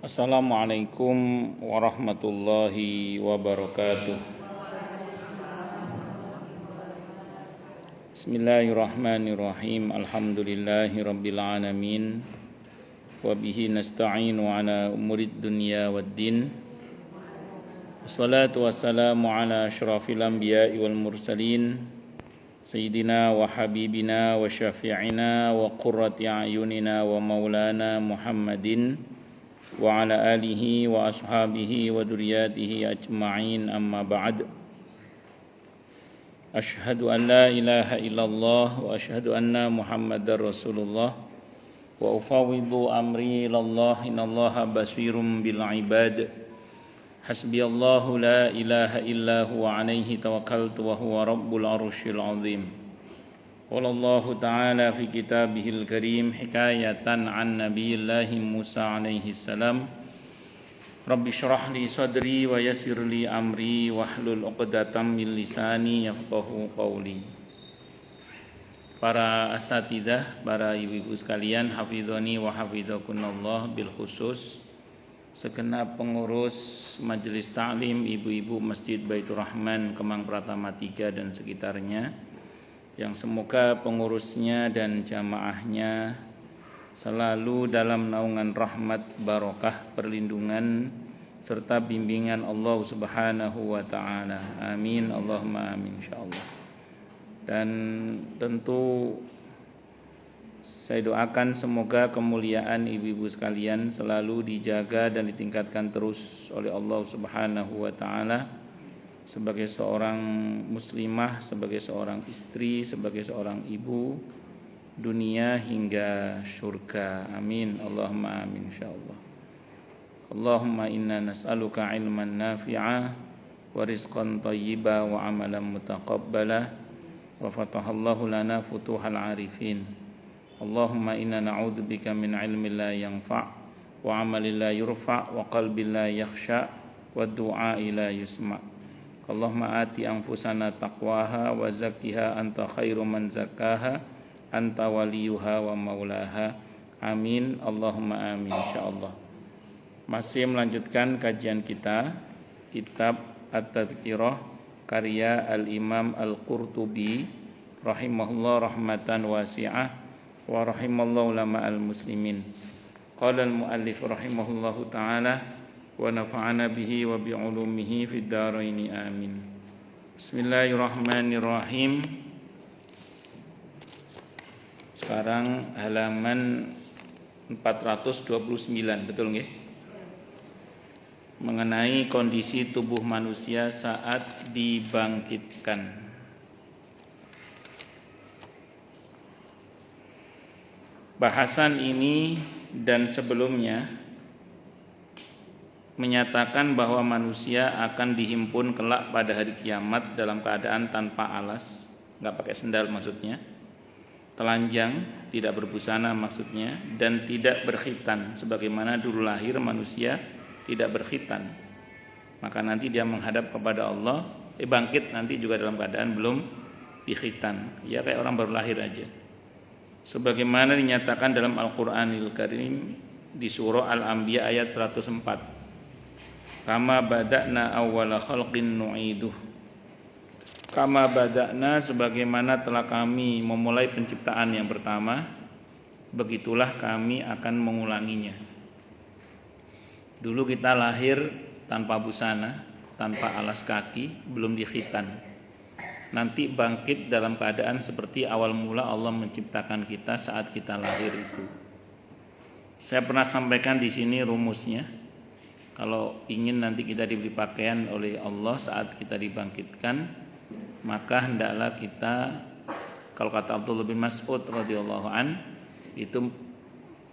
Assalamualaikum warahmatullahi wabarakatuh. Bismillahirrahmanirrahim. Alhamdulillahi rabbil alamin. Wa bihi nasta'inu ala umurid dunya waddin. Wassalatu wassalamu ala asyrafil anbiya'i wal mursalin, Sayyidina wa habibina wa syafi'ina wa qurrati a'yunina wa maulana Muhammadin wa ala alihi wa ashabihi wa dzurriyyatihi ajma'in, amma ba'd. Asyhadu an la ilaha illallah wa asyhadu anna Muhammadar Rasulullah wa ufawwidu amri ilallah, innallaha basirum bil ibad. Hasbiyallahu la ilaha illa huwa alaihi tawakkaltu wa huwa rabbul arsyil azim. Wallahu ta'ala fi kitabihil karim hikayatan an nabiyillahi Musa alaihi salam. Rabbi syrah li sadri wa yassir li amri wahlul 'uqdatam min lisani yafqahu qawli. Para asatidzah, para ibu-ibu sekalian, hafizani wa hafizakunallah, bil khusus segenap pengurus majelis ta'lim ibu-ibu Masjid Baitur Rahman Kemang Pratama 3 dan sekitarnya, yang semoga pengurusnya dan jamaahnya selalu dalam naungan rahmat, barokah, perlindungan serta bimbingan Allah Subhanahu wa taala. Amin Allahumma amin insyaallah. Dan tentu saya doakan semoga kemuliaan ibu-ibu sekalian selalu dijaga dan ditingkatkan terus oleh Allah Subhanahu wa taala sebagai seorang muslimah, sebagai seorang istri, sebagai seorang ibu, dunia hingga surga. Amin Allahumma amin insyaallah. Allahumma inna nas'aluka ilman nafi'a wa rizqan thayyiba wa amalan mutaqabbala wa fatahallahu lana futuhal arifin. Allahumma inna na'udzubika min ilmin la yanfa' wa amalin la yurfa' wa qalbin la yakhsha' wa du'a'i la yusma'. Allahumma ati anfusana taqwaha wa zakkiha anta khairu man zakkaha anta waliyuha wa maulaha. Amin Allahumma amin insyaallah. Masih melanjutkan kajian kita kitab At-Tadhkirah karya Al-Imam Al-Qurtubi rahimahullah rahmatan wasi'ah wa rahimallahu ulama al-muslimin. Qala al-muallif rahimahullahu ta'ala wa nafa'ana bihi wa bi'ulumihi fid dharaini amin. Bismillahirrahmanirrahim. Sekarang halaman 429, betul nggih? Mengenai kondisi tubuh manusia saat dibangkitkan. Bahasan ini dan sebelumnya menyatakan bahwa manusia akan dihimpun kelak pada hari kiamat dalam keadaan tanpa alas, nggak pakai sendal maksudnya, telanjang, tidak berbusana maksudnya, dan tidak berkhitan sebagaimana dulu lahir manusia tidak berkhitan. Maka nanti dia menghadap kepada Allah, bangkit nanti juga dalam keadaan belum dikhitan, ya kayak orang baru lahir aja. Sebagaimana dinyatakan dalam Al-Qur'anil Karim di surah Al-Anbiya ayat 104. Kama bada'na awwala khalqin nu'iduh. Kama bada'na, sebagaimana telah kami memulai penciptaan yang pertama, begitulah kami akan mengulanginya. Dulu kita lahir tanpa busana, tanpa alas kaki, belum dikhitan. Nanti bangkit dalam keadaan seperti awal mula Allah menciptakan kita saat kita lahir itu. Saya pernah sampaikan di sini rumusnya. Kalau ingin nanti kita diberi pakaian oleh Allah saat kita dibangkitkan, maka hendaklah kita, kalau kata Abdullah bin Mas'ud radhiyallahu an, itu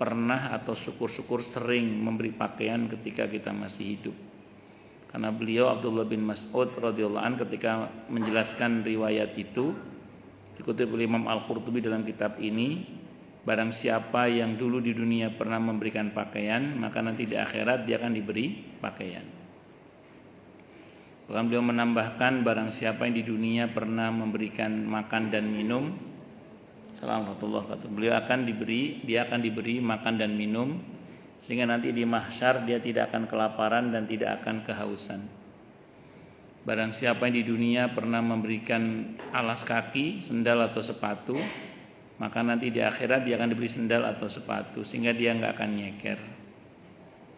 pernah atau syukur-syukur sering memberi pakaian ketika kita masih hidup. Karena beliau Abdullah bin Mas'ud radhiyallahu an ketika menjelaskan riwayat itu dikutip oleh Imam Al-Qurtubi dalam kitab ini, barang siapa yang dulu di dunia pernah memberikan pakaian, maka nanti di akhirat dia akan diberi pakaian. Bahkan beliau menambahkan, barang siapa yang di dunia pernah memberikan makan dan minum, Assalamualaikum warahmatullahi wabarakatuh. Dia akan diberi makan dan minum Sehingga nanti di mahsyar dia tidak akan kelaparan dan tidak akan kehausan. Barang siapa yang di dunia pernah memberikan alas kaki, sendal atau sepatu, maka nanti di akhirat dia akan diberi sendal atau sepatu sehingga dia enggak akan nyeker.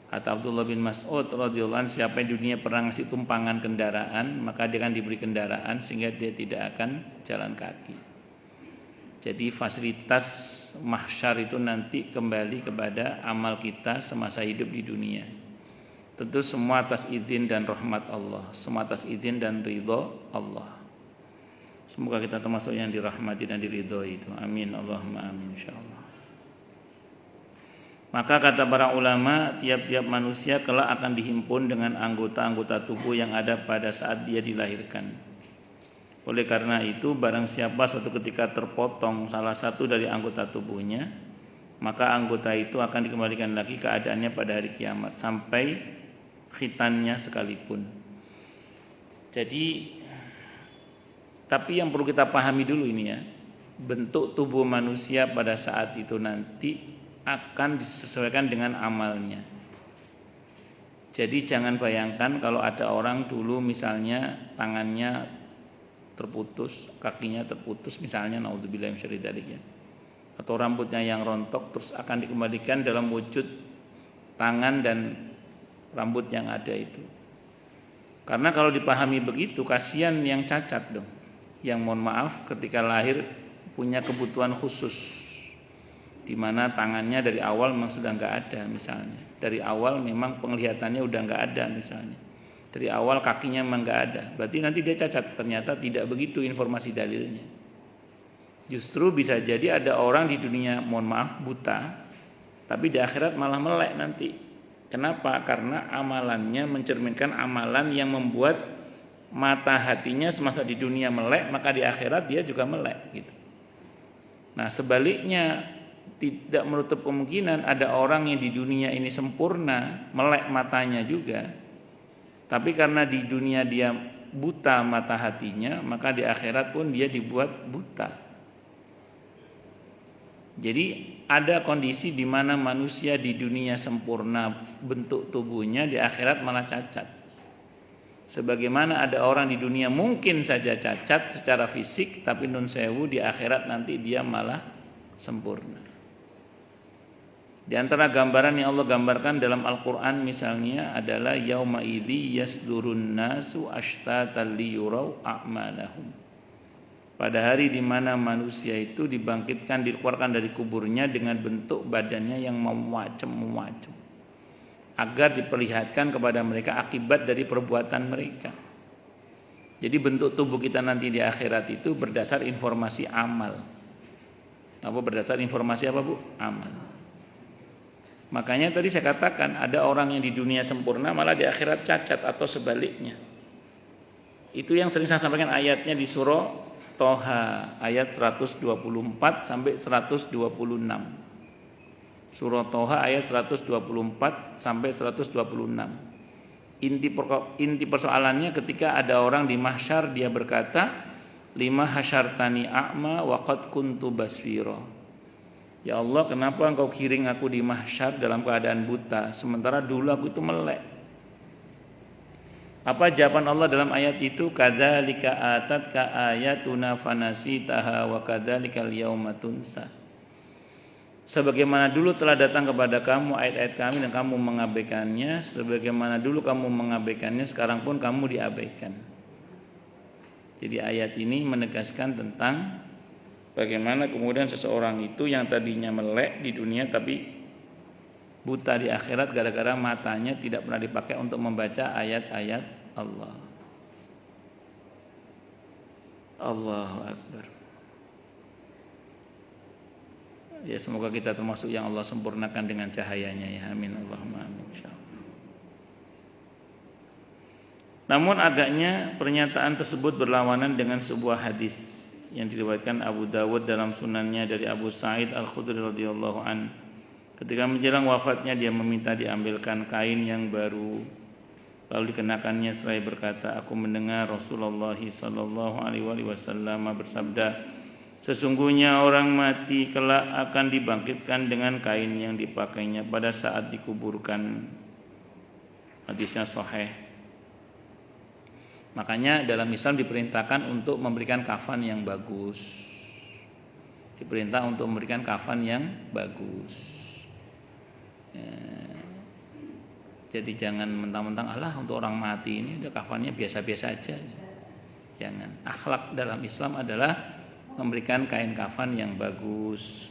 Kata Abdullah bin Mas'ud radhiyallahu anhu, siapa yang di dunia pernah ngasih tumpangan kendaraan, maka dia akan diberi kendaraan sehingga dia tidak akan jalan kaki. Jadi fasilitas mahsyar itu nanti kembali kepada amal kita semasa hidup di dunia. Tentu semua atas izin dan rahmat Allah, semua atas izin dan ridho Allah. Semoga kita termasuk yang dirahmati dan diridhoi itu. Amin Allahumma amin insyaallah. Maka kata para ulama, tiap-tiap manusia kelak akan dihimpun dengan anggota-anggota tubuh yang ada pada saat dia dilahirkan. Oleh karena itu, barang siapa suatu ketika terpotong salah satu dari anggota tubuhnya, maka anggota itu akan dikembalikan lagi keadaannya pada hari kiamat sampai khitannya sekalipun. Jadi, tapi yang perlu kita pahami dulu ini ya, bentuk tubuh manusia pada saat itu nanti akan disesuaikan dengan amalnya. Jadi jangan bayangkan kalau ada orang dulu misalnya tangannya terputus, kakinya terputus misalnya, naudzubillah min syarri dzalik ya. Atau rambutnya yang rontok terus akan dikembalikan dalam wujud tangan dan rambut yang ada itu. Karena kalau dipahami begitu, kasihan yang cacat dong. Yang mohon maaf ketika lahir punya kebutuhan khusus, di mana tangannya dari awal memang sudah enggak ada misalnya. Dari awal memang penglihatannya udah enggak ada misalnya. Dari awal kakinya memang enggak ada. Berarti nanti dia cacat. Ternyata tidak begitu informasi dalilnya. Justru bisa jadi ada orang di dunia mohon maaf buta, tapi di akhirat malah melek nanti. Kenapa? Karena amalannya mencerminkan amalan yang membuat mata hatinya semasa di dunia melek, maka di akhirat dia juga melek gitu. Nah, sebaliknya tidak menutup kemungkinan ada orang yang di dunia ini sempurna, melek matanya juga. Tapi karena di dunia dia buta mata hatinya, maka di akhirat pun dia dibuat buta. Jadi ada kondisi di mana manusia di dunia sempurna bentuk tubuhnya, di akhirat malah cacat. Sebagaimana ada orang di dunia mungkin saja cacat secara fisik, tapi nun sewu di akhirat nanti dia malah sempurna. Di antara gambaran yang Allah gambarkan dalam Al-Quran misalnya adalah yauma idzi yasdurun nasu ashtatan liyurau a'malahum. Pada hari di mana manusia itu dibangkitkan, dikeluarkan dari kuburnya dengan bentuk badannya yang memacem-macem, agar diperlihatkan kepada mereka akibat dari perbuatan mereka. Jadi bentuk tubuh kita nanti di akhirat itu berdasar informasi amal. Apa berdasar informasi apa Bu? Amal. Makanya tadi saya katakan ada orang yang di dunia sempurna malah di akhirat cacat atau sebaliknya. Itu yang sering saya sampaikan ayatnya di surah Toha ayat 124 sampai 126. Surah Toha ayat 124 sampai 126. Inti persoalannya ketika ada orang di mahsyar dia berkata, lima hasyartani a'ma wa qad kuntu basira. Ya Allah, kenapa engkau kiring aku di mahsyar dalam keadaan buta, sementara dulu aku itu melek. Apa jawaban Allah dalam ayat itu? Kadzalika atatka ayatuna fanasitaha wa kadzalikal yauma tunsa. Sebagaimana dulu telah datang kepada kamu ayat-ayat kami dan kamu mengabaikannya, sebagaimana dulu kamu mengabaikannya, sekarang pun kamu diabaikan. Jadi ayat ini menegaskan tentang bagaimana kemudian seseorang itu yang tadinya melek di dunia tapi buta di akhirat gara-gara matanya tidak pernah dipakai untuk membaca ayat-ayat Allah. Allahu Akbar. Ya, semoga kita termasuk yang Allah sempurnakan dengan cahayanya ya. Amin Allahumma amin insyaallah. Namun agaknya pernyataan tersebut berlawanan dengan sebuah hadis yang diriwayatkan Abu Dawud dalam sunannya dari Abu Sa'id Al-Khudri radhiyallahu an. Ketika menjelang wafatnya dia meminta diambilkan kain yang baru, lalu dikenakannya seraya berkata, aku mendengar Rasulullah sallallahu alaihi wasallam bersabda, Sesungguhnya orang mati kelak akan dibangkitkan dengan kain yang dipakainya pada saat dikuburkan. Hadisnya sahih. Makanya dalam Islam diperintahkan untuk memberikan kafan yang bagus. Diperintah untuk memberikan kafan yang bagus. Jadi jangan mentang-mentang Allah untuk orang mati ini udah kafannya biasa-biasa aja. Jangan. Akhlak dalam Islam adalah memberikan kain kafan yang bagus.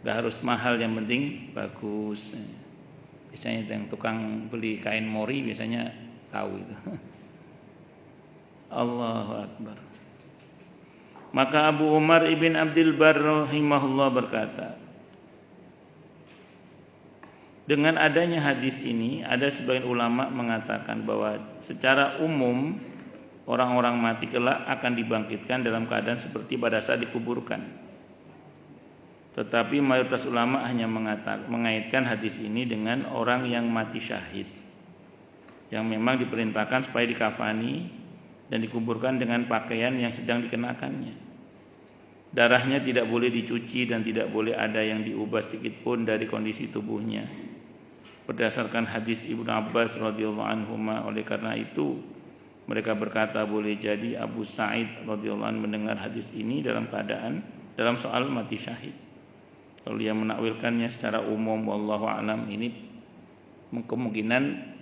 Gak harus mahal, yang penting bagus. Biasanya yang tukang beli kain mori biasanya tahu itu. Allahu Akbar. Maka Abu Umar ibn Abdul Barr rahimahullah berkata, dengan adanya hadis ini, ada sebagian ulama mengatakan bahwa secara umum orang-orang mati kelak akan dibangkitkan dalam keadaan seperti pada saat dikuburkan. Tetapi mayoritas ulama hanya mengaitkan hadis ini dengan orang yang mati syahid, yang memang diperintahkan supaya dikafani dan dikuburkan dengan pakaian yang sedang dikenakannya. Darahnya tidak boleh dicuci dan tidak boleh ada yang diubah sedikit pun dari kondisi tubuhnya. Berdasarkan hadis Ibnu Abbas radhiyallahu anhu, oleh karena itu mereka berkata boleh jadi Abu Sa'id radhiyallahu anhu mendengar hadis ini dalam dalam soal mati syahid. Kalau dia menakwilkannya secara umum, wallahu a'lam, ini kemungkinan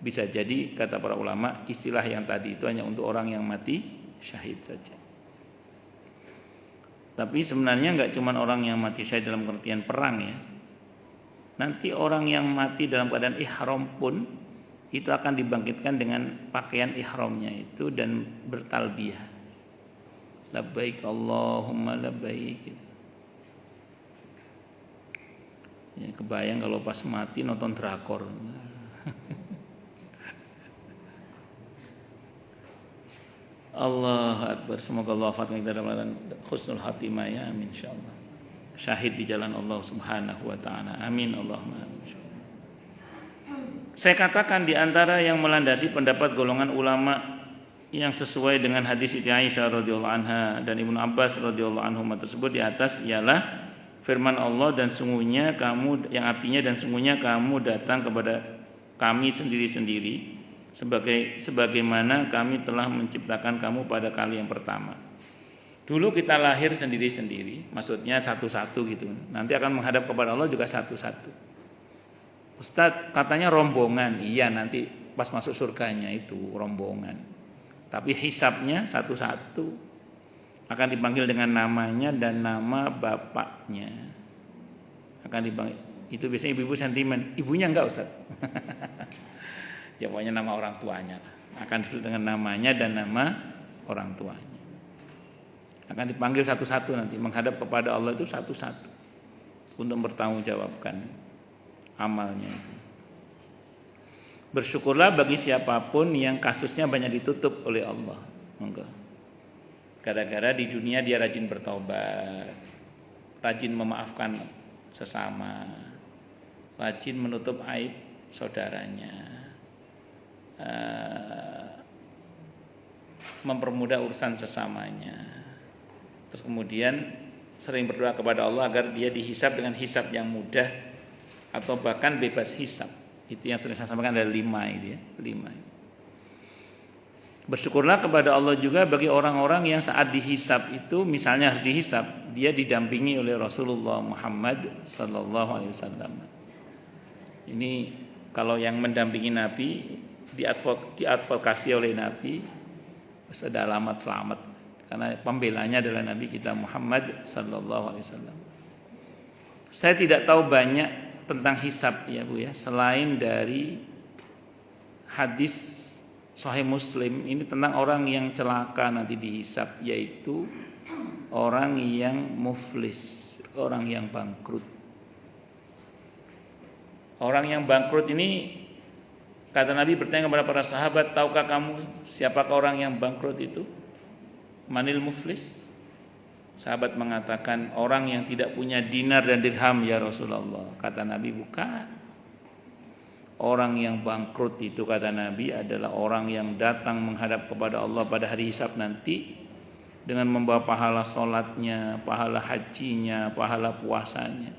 bisa jadi kata para ulama istilah yang tadi itu hanya untuk orang yang mati syahid saja. Tapi sebenarnya enggak cuma orang yang mati syahid dalam pengertian perang ya. Nanti orang yang mati dalam keadaan ihram pun itu akan dibangkitkan dengan pakaian ihramnya itu dan bertalbiyah. Labbaik Allahumma labbaik gitu. Ya, kebayang kalau pas mati nonton drakor. Allah Akbar. Semoga Allah wafatkan kita dalam husnul khatimah ya, amin insyaallah. Syahid di jalan Allah Subhanahu wa taala. Amin Allahumma amin. Saya katakan di antara yang melandasi pendapat golongan ulama yang sesuai dengan hadis Siti Aisyah radhiyallahu anha dan Ibnu Abbas radhiyallahu anhuma tersebut di atas ialah firman Allah, dan sungguhnya kamu, yang artinya dan sungguhnya kamu datang kepada kami sendiri-sendiri sebagaimana kami telah menciptakan kamu pada kali yang pertama. Dulu kita lahir sendiri-sendiri, maksudnya satu-satu gitu. Nanti akan menghadap kepada Allah juga satu-satu. Ustadz katanya rombongan, iya nanti pas masuk surganya itu rombongan. Tapi hisabnya satu-satu, akan dipanggil dengan namanya dan nama bapaknya. Akan dipanggil. Itu biasanya ibu-ibu sentimen, ibunya enggak Ustadz. Ya pokoknya nama orang tuanya. Akan disebut dengan namanya dan nama orang tuanya. Akan dipanggil satu-satu nanti, menghadap kepada Allah itu satu-satu untuk bertanggungjawabkan amalnya itu. Bersyukurlah bagi siapapun yang kasusnya banyak ditutup oleh Allah. Enggak. Gara-gara di dunia dia rajin bertaubat, rajin memaafkan sesama, rajin menutup aib saudaranya, mempermudah urusan sesamanya. Terus kemudian sering berdoa kepada Allah agar dia dihisab dengan hisab yang mudah atau bahkan bebas hisab. Itu yang sering saya sampaikan, ada 5 itu ya, 5. Bersyukurlah kepada Allah juga bagi orang-orang yang saat dihisab itu, misalnya harus dihisab, dia didampingi oleh Rasulullah Muhammad sallallahu alaihi wasallam. Ini kalau yang mendampingi Nabi diadvokasi oleh Nabi, ada alamat selamat. Karena pembelanya adalah Nabi kita Muhammad sallallahu alaihi wasallam. Saya tidak tahu banyak tentang hisab ya Bu ya, selain dari hadis Sahih Muslim ini tentang orang yang celaka nanti dihisab, yaitu orang yang muflis, orang yang bangkrut. Orang yang bangkrut ini, kata Nabi bertanya kepada para sahabat, tahukah kamu siapakah orang yang bangkrut itu? Manil muflis? Sahabat mengatakan, orang yang tidak punya dinar dan dirham ya Rasulullah. Kata Nabi, bukan. Orang yang bangkrut itu, kata Nabi, adalah orang yang datang menghadap kepada Allah pada hari hisab nanti dengan membawa pahala sholatnya, pahala hajinya, pahala puasanya.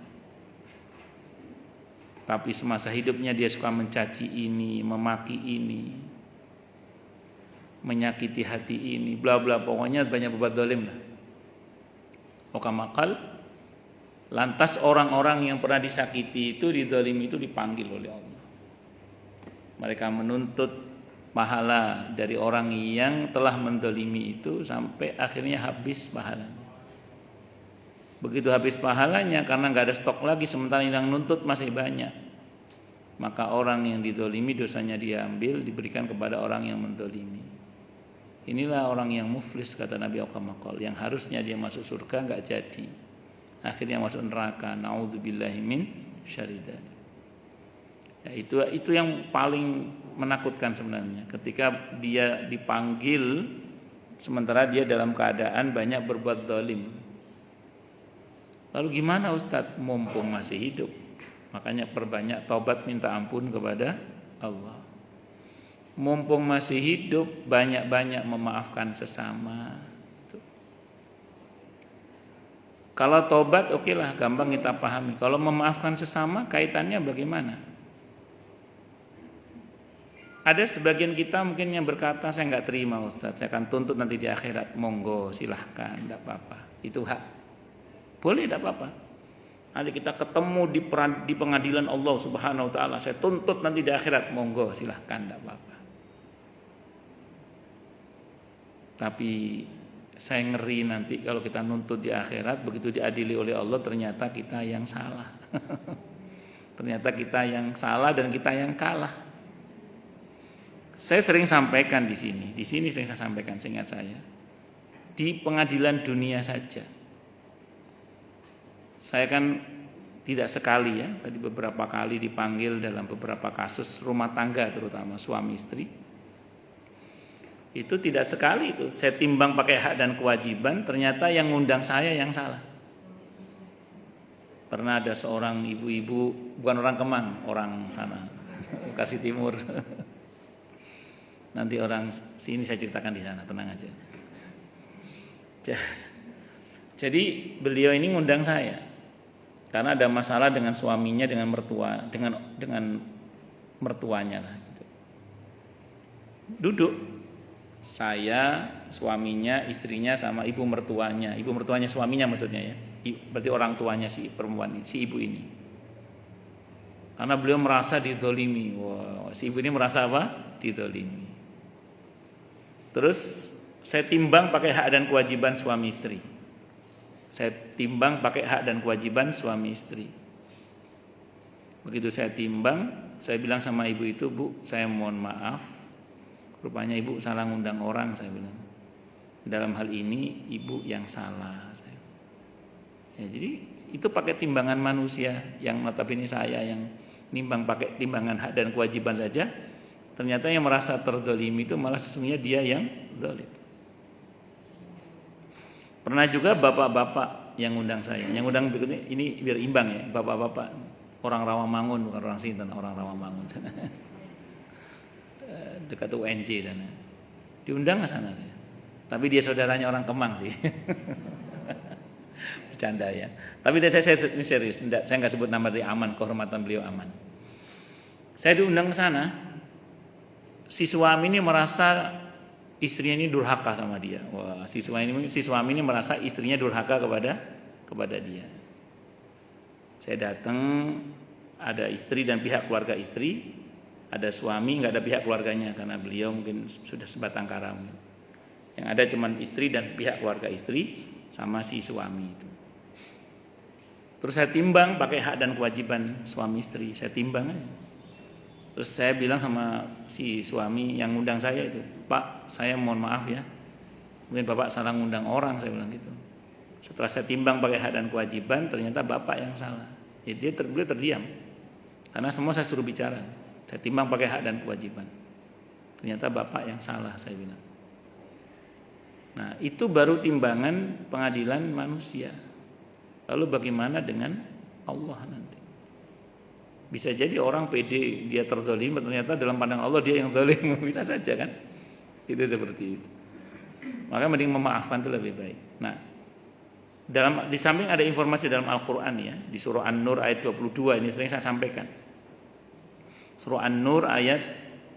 Tapi semasa hidupnya dia suka mencaci ini, memaki ini, menyakiti hati ini, bla bla, pokoknya banyak berbuat zalim lah. Okamakal, lantas orang-orang yang pernah disakiti itu, dizalimi itu dipanggil oleh Allah. Mereka menuntut pahala dari orang yang telah menzalimi itu sampai akhirnya habis pahalanya. Begitu habis pahalanya karena nggak ada stok lagi, sementara yang nuntut masih banyak, maka orang yang dizalimi dosanya diambil, diberikan kepada orang yang menzalimi. Inilah orang yang muflis, kata Nabi Okamakol, yang harusnya dia masuk surga nggak jadi, akhirnya masuk neraka. Naudzubillahi min syarri dzalik. Ya, itu yang paling menakutkan sebenarnya, ketika dia dipanggil sementara dia dalam keadaan banyak berbuat zalim. Lalu gimana Ustadz? Mumpung masih hidup, makanya perbanyak taubat minta ampun kepada Allah. Mumpung masih hidup, banyak-banyak memaafkan sesama. Kalau taubat okelah, gampang kita pahami. Kalau memaafkan sesama, kaitannya bagaimana? Ada sebagian kita mungkin yang berkata, saya nggak terima Ustadz, saya akan tuntut nanti di akhirat. Monggo, silahkan, tidak apa-apa. Itu hak. Boleh, tidak apa-apa. Nanti kita ketemu di pengadilan Allah Subhanahu Wa Taala, saya tuntut nanti di akhirat. Monggo, silahkan, tidak apa-apa. Tapi saya ngeri nanti kalau kita nuntut di akhirat, begitu diadili oleh Allah ternyata kita yang salah. Ternyata kita yang salah dan kita yang kalah. Saya sering sampaikan di sini sering saya sampaikan, seingat saya, di pengadilan dunia saja. Saya kan tidak sekali ya, tadi beberapa kali dipanggil dalam beberapa kasus rumah tangga, terutama suami istri. Itu tidak sekali itu saya timbang pakai hak dan kewajiban, ternyata yang ngundang saya yang salah. Pernah ada seorang ibu-ibu, bukan orang Kemang, orang sana, Bekasi Timur. Nanti orang sini saya ceritakan di sana, tenang aja. Jadi beliau ini ngundang saya karena ada masalah dengan suaminya, dengan mertuanya lah. Duduk saya, suaminya, istrinya, sama ibu mertuanya suaminya maksudnya ya. Berarti orang tuanya si perempuan, si ibu ini. Karena beliau merasa dizolimi. Wow, si ibu ini merasa apa? Dizolimi. Terus saya timbang pakai hak dan kewajiban suami istri. Saya timbang pakai hak dan kewajiban suami istri. Begitu saya timbang, saya bilang sama ibu itu, Bu, saya mohon maaf, rupanya ibu salah ngundang orang, saya bilang. Dalam hal ini ibu yang salah. Ya, jadi itu pakai timbangan manusia, yang notabene saya yang nimbang pakai timbangan hak dan kewajiban saja. Ternyata yang merasa terzalimi itu malah sesungguhnya dia yang zalim. Pernah juga bapak-bapak yang undang saya, yang undang berikutnya ini biar imbang ya, bapak-bapak orang Rawamangun, bukan orang Sinten, orang Rawamangun sana. Dekat UNJ sana. Diundang ke sana saya. Tapi dia saudaranya orang Kemang sih. Bercanda ya. Tapi saya ini serius, saya nggak sebut nama dia, aman, kehormatan beliau aman. Saya diundang ke sana. Si suami ini merasa istrinya ini durhaka sama dia. Wah, si suami ini merasa istrinya durhaka kepada dia. Saya datang, ada istri dan pihak keluarga istri, ada suami, nggak ada pihak keluarganya karena beliau mungkin sudah sebatang kara. Yang ada cuma istri dan pihak keluarga istri sama si suami itu. Terus saya timbang pakai hak dan kewajiban suami istri, saya timbang aja. Terus saya bilang sama si suami yang ngundang saya itu, Pak, saya mohon maaf ya, mungkin Bapak salah ngundang orang, saya bilang gitu. Setelah saya timbang pakai hak dan kewajiban, ternyata Bapak yang salah. Ya, beliau terdiam, karena semua saya suruh bicara. Saya timbang pakai hak dan kewajiban, ternyata Bapak yang salah, saya bilang. Nah, itu baru timbangan pengadilan manusia. Lalu bagaimana dengan Allah nanti? Bisa jadi orang pede dia terzalim, ternyata dalam pandang Allah dia yang zalim, bisa saja kan? Itu seperti itu. Maka mending memaafkan itu lebih baik. Nah, di samping ada informasi dalam Al-Qur'an ya, di surah An-Nur ayat 22 ini sering saya sampaikan. Surah An-Nur ayat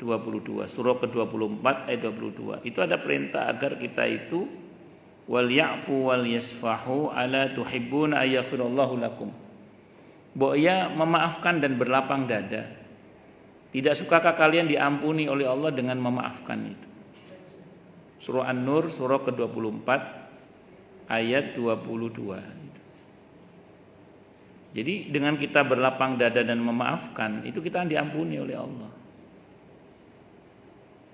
22, surah ke-24 ayat 22. Itu ada perintah agar kita itu wal ya'fu wal yasfahu ala tuhibbuna ayaghfirallahu lakum. Bahwa memaafkan dan berlapang dada. Tidak sukakah kalian diampuni oleh Allah dengan memaafkan itu? Surah An-Nur surah ke-24 ayat 22. Jadi dengan kita berlapang dada dan memaafkan, itu kita diampuni oleh Allah.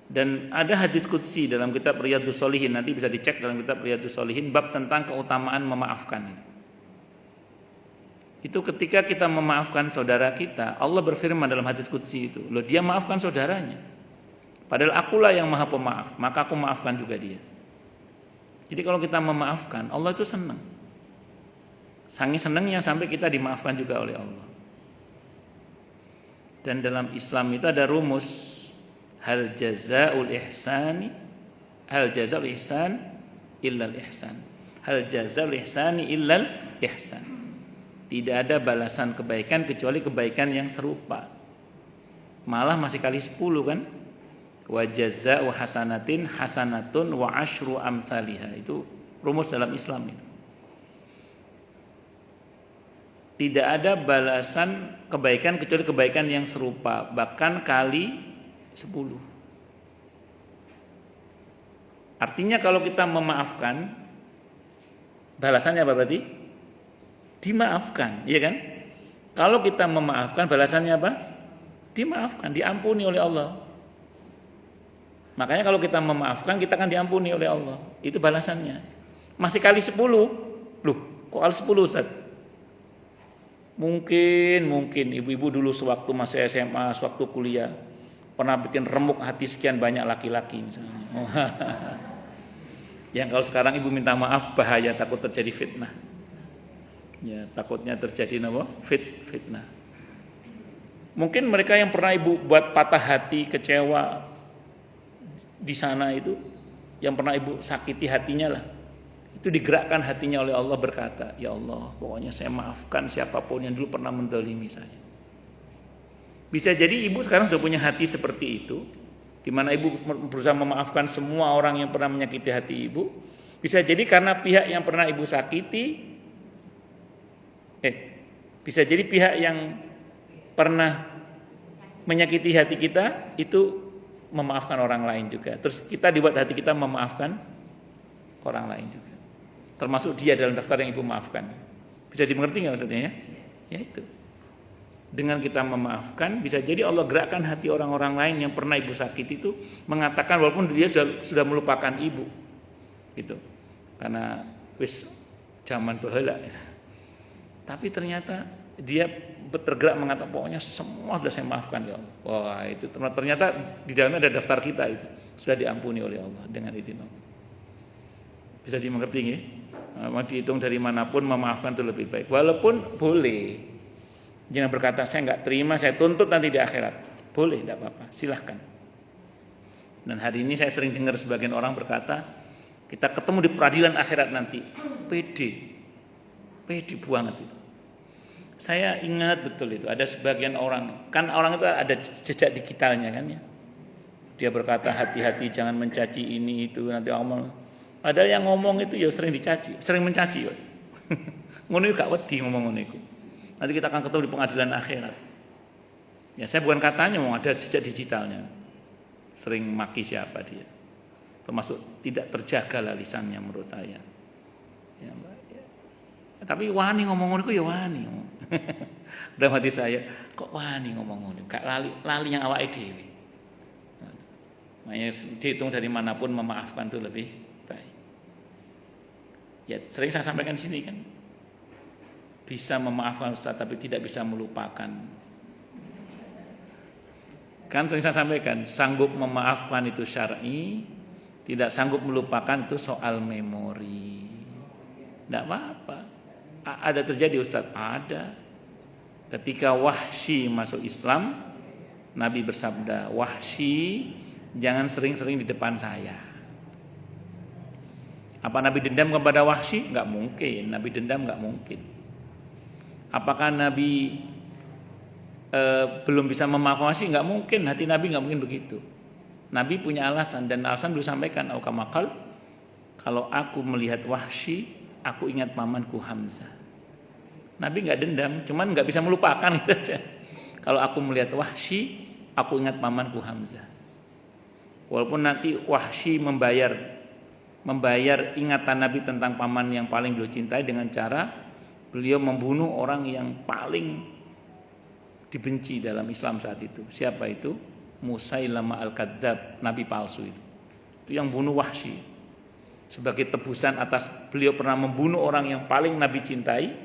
Dan ada hadis qudsi dalam kitab Riyadhus Shalihin, nanti bisa dicek dalam kitab Riyadhus Shalihin bab tentang keutamaan memaafkan. Itu ketika kita memaafkan saudara kita, Allah berfirman dalam hadis qudsi itu, loh dia maafkan saudaranya. Padahal akulah yang maha pemaaf, maka aku maafkan juga dia. Jadi kalau kita memaafkan, Allah itu senang. Saking senangnya sampai kita dimaafkan juga oleh Allah. Dan dalam Islam itu ada rumus hal jazaul ihsan illal ihsan. Hal jazaul ihsani illal ihsan. Tidak ada balasan kebaikan kecuali kebaikan yang serupa. Malah masih kali 10 kan? Wa jazaa'u hasanatin hasanatun wa asyru amsalihha. Itu rumus dalam Islam itu. Tidak ada balasan kebaikan kecuali kebaikan yang serupa, bahkan kali 10. Artinya kalau kita memaafkan, balasannya apa berarti? Dimaafkan, iya kan? Kalau kita memaafkan, balasannya apa? Dimaafkan, diampuni oleh Allah. Makanya kalau kita memaafkan, kita akan diampuni oleh Allah. Itu balasannya. Masih kali 10. Loh, kok kali 10 Ustaz? Mungkin ibu-ibu dulu sewaktu masih SMA, sewaktu kuliah pernah bikin remuk hati sekian banyak laki-laki misalnya. Yang kalau sekarang ibu minta maaf bahaya, takut terjadi fitnah. Ya, takutnya terjadi fitnah. Mungkin mereka yang pernah ibu buat patah hati, kecewa di sana itu, yang pernah ibu sakiti hatinya lah. Itu digerakkan hatinya oleh Allah berkata, ya Allah, pokoknya saya maafkan siapapun yang dulu pernah mendolimi saya. Bisa jadi ibu sekarang sudah punya hati seperti itu, di mana ibu berusaha memaafkan semua orang yang pernah menyakiti hati ibu. Bisa jadi karena pihak yang pernah ibu sakiti, bisa jadi pihak yang pernah menyakiti hati kita itu memaafkan orang lain juga. Terus kita dibuat hati kita memaafkan orang lain juga. Termasuk dia dalam daftar yang ibu maafkan. Bisa dimengerti nggak maksudnya ya? Ya itu. Dengan kita memaafkan, bisa jadi Allah gerakkan hati orang-orang lain yang pernah ibu sakit itu mengatakan walaupun dia sudah melupakan ibu, gitu. Karena wis zaman baheula. Tapi ternyata dia tergerak mengatakan pokoknya semua sudah saya maafkan ya Allah. Wah itu ternyata di dalamnya ada daftar kita itu sudah diampuni oleh Allah dengan itu. Bisa dimengerti nggih? Mau dihitung dari manapun memaafkan itu lebih baik. Walaupun boleh, jangan berkata saya nggak terima, saya tuntut nanti di akhirat. Boleh, tidak apa-apa, silahkan. Dan hari ini saya sering dengar sebagian orang berkata, kita ketemu di peradilan akhirat nanti, pede banget itu. Saya ingat betul itu, ada sebagian orang, kan orang itu ada jejak digitalnya kan ya. Dia berkata hati-hati jangan mencaci ini itu nanti ngomong. Padahal yang ngomong itu ya sering dicaci, sering mencaci. Ngono gak wedi ngomong ngono iku. Nanti kita akan ketemu di pengadilan akhirat. Ya saya bukan katanya mau ada jejak digitalnya. Sering maki siapa dia. Termasuk tidak terjaga lah lisannya menurut saya. Ya, ya. Tapi wani ngomong ngono iku ya wani. Dalam hati saya, kok wani ngomong ngono? Gak lali yang awake dhewe. Makanya dihitung dari manapun memaafkan itu lebih baik. Ya sering saya sampaikan di sini kan, bisa memaafkan Ustaz tapi tidak bisa melupakan. Kan sering saya sampaikan, sanggup memaafkan itu syar'i, tidak sanggup melupakan itu soal memori. Tidak apa-apa. Ada terjadi Ustaz? Ada. Ketika Wahsy masuk Islam, Nabi bersabda, Wahsy jangan sering-sering di depan saya. Apa Nabi dendam kepada Wahsy? Enggak mungkin. Nabi dendam enggak mungkin. Apakah Nabi belum bisa memaafkan Wahsy? Enggak mungkin. Hati Nabi enggak mungkin begitu. Nabi punya alasan, dan alasan dulu sampaikan, au kama qal, kalau aku melihat Wahsy, aku ingat pamanku Hamzah. Nabi enggak dendam, cuman enggak bisa melupakan itu aja. Kalau aku melihat Wahsy, aku ingat pamanku Hamzah. Walaupun nanti Wahsy membayar ingatan Nabi tentang paman yang paling beliau cintai dengan cara beliau membunuh orang yang paling dibenci dalam Islam saat itu. Siapa itu? Musailamah al-Kadzdzab, nabi palsu itu. Itu yang bunuh Wahsy. Sebagai tebusan atas beliau pernah membunuh orang yang paling Nabi cintai,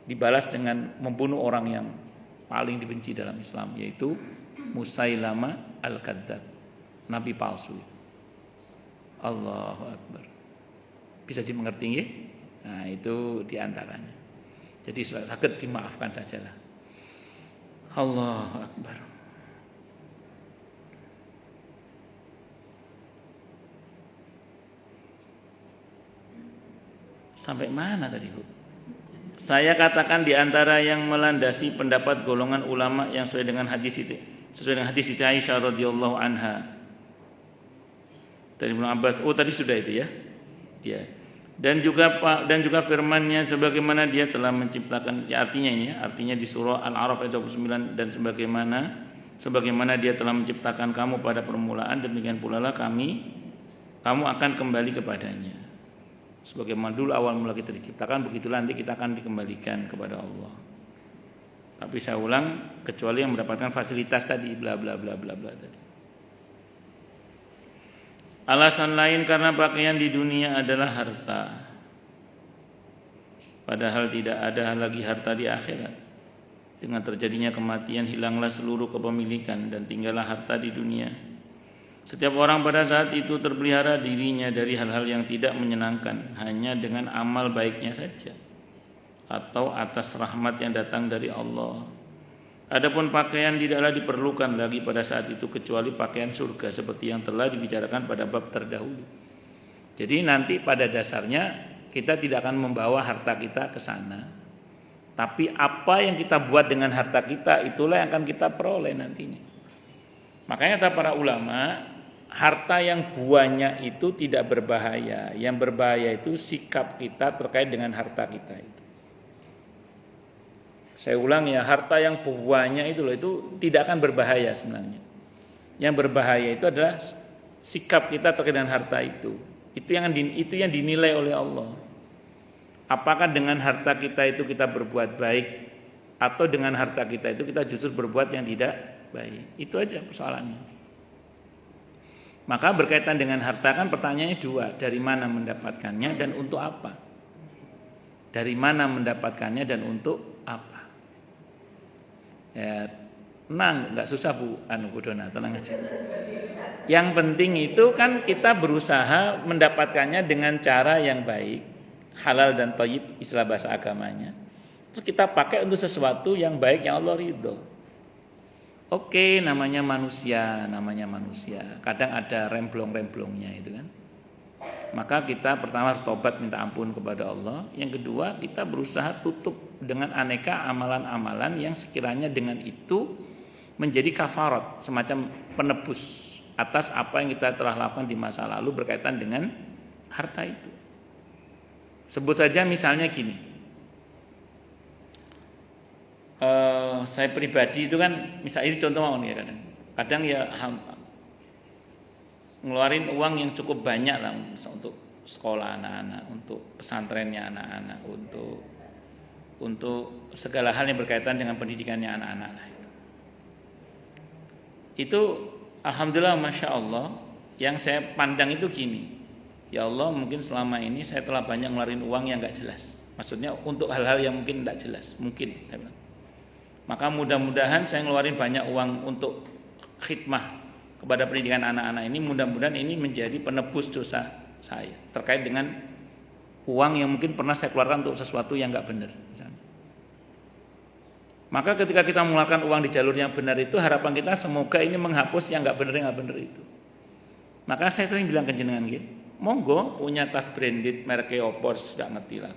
dibalas dengan membunuh orang yang paling dibenci dalam Islam, yaitu Musailamah al-Kadzdzab, nabi palsu. Allahu Akbar. Bisa dimengerti nggih? Nah, itu diantaranya. Jadi sakit dimaafkan sajalah. Allahu Akbar. Sampai mana tadi, Bu? Saya katakan di antara yang melandasi pendapat golongan ulama yang sesuai dengan hadis itu, sesuai dengan hadis Siti Aisyah radhiyallahu anha. Dari Ibnu Abbas. Oh, tadi sudah itu ya. Ya. Dan juga firman-Nya sebagaimana Dia telah menciptakan, ya, artinya ini ya, artinya di surah Al-A'raf ayat 29, dan sebagaimana Dia telah menciptakan kamu pada permulaan, demikian pula lah kamu akan kembali kepadanya. Sebagaimana dulu awal mula kita diciptakan, begitulah nanti kita akan dikembalikan kepada Allah. Tapi saya ulang, kecuali yang mendapatkan fasilitas tadi, bla bla bla bla bla tadi. Alasan lain karena pakaian di dunia adalah harta. Padahal tidak ada lagi harta di akhirat. Dengan terjadinya kematian hilanglah seluruh kepemilikan dan tinggallah harta di dunia. Setiap orang pada saat itu terpelihara dirinya dari hal-hal yang tidak menyenangkan hanya dengan amal baiknya saja atau atas rahmat yang datang dari Allah. Adapun pakaian tidaklah diperlukan lagi pada saat itu kecuali pakaian surga seperti yang telah dibicarakan pada bab terdahulu. Jadi nanti pada dasarnya kita tidak akan membawa harta kita ke sana. Tapi apa yang kita buat dengan harta kita itulah yang akan kita peroleh nantinya. Makanya kata para ulama, harta yang buahnya itu tidak berbahaya. Yang berbahaya itu sikap kita terkait dengan harta kita itu. Saya ulang ya, harta yang buahnya itu loh, itu tidak akan berbahaya sebenarnya. Yang berbahaya itu adalah sikap kita terkait dengan harta itu. Itu yang dinilai oleh Allah. Apakah dengan harta kita itu kita berbuat baik, atau dengan harta kita itu kita justru berbuat yang tidak baik. Itu aja persoalannya. Maka berkaitan dengan harta kan pertanyaannya dua, dari mana mendapatkannya dan untuk apa? Dari mana mendapatkannya dan untuk apa? Ya, tenang, nggak susah Bu Dona, tenang aja. Yang penting itu kan kita berusaha mendapatkannya dengan cara yang baik, halal dan thayyib, istilah bahasa agamanya. Terus kita pakai untuk sesuatu yang baik yang Allah ridho. Oke, namanya manusia. Kadang ada remblong-remblongnya itu kan. Maka kita pertama harus tobat minta ampun kepada Allah. Yang kedua, kita berusaha tutup dengan aneka amalan-amalan yang sekiranya dengan itu menjadi kafarat, semacam penebus atas apa yang kita telah lakukan di masa lalu berkaitan dengan harta itu. Sebut saja misalnya gini. Saya pribadi itu kan, misalnya ini contoh mau nih kadang ya ngeluarin uang yang cukup banyak lah untuk sekolah anak-anak, untuk pesantrennya anak-anak, untuk segala hal yang berkaitan dengan pendidikannya anak-anak lah itu alhamdulillah, masya Allah. Yang saya pandang itu gini, ya Allah, mungkin selama ini saya telah banyak ngeluarin uang yang nggak jelas, maksudnya untuk hal-hal yang mungkin nggak jelas, mungkin. Maka mudah-mudahan saya ngeluarin banyak uang untuk khidmah kepada pendidikan anak-anak ini, mudah-mudahan ini menjadi penebus dosa saya terkait dengan uang yang mungkin pernah saya keluarkan untuk sesuatu yang nggak benar misalnya. Maka ketika kita mengeluarkan uang di jalur yang benar itu, harapan kita semoga ini menghapus yang nggak benar itu. Maka saya sering bilang ke jenengan gitu, monggo punya tas branded merek opo gak ngerti lah.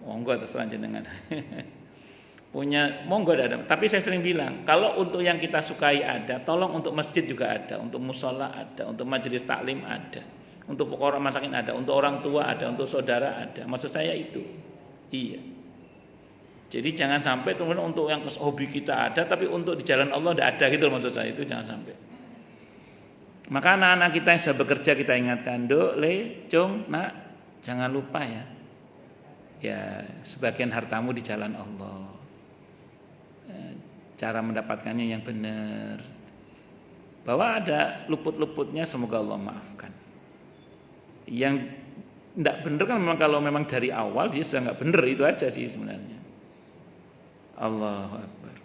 Monggo terserah jenengan. Punya monggo ada. Tapi saya sering bilang, kalau untuk yang kita sukai ada, tolong untuk masjid juga ada, untuk musola ada, untuk majelis taklim ada, untuk fuqara masakin ada, untuk orang tua ada, untuk saudara ada. Maksud saya itu. Iya. Jadi jangan sampai kemudian untuk yang hobi kita ada, tapi untuk di jalan Allah tidak ada gitu maksud saya, itu jangan sampai. Maka anak-anak kita yang sudah bekerja kita ingatkan, Dok, Le, Cung, Nak, jangan lupa ya. Ya, sebagian hartamu di jalan Allah. Cara mendapatkannya yang benar. Bahwa ada luput-luputnya semoga Allah maafkan. Yang tidak benar kan memang kalau memang dari awal dia sudah nggak benar, itu aja sih sebenarnya. Allahu Akbar.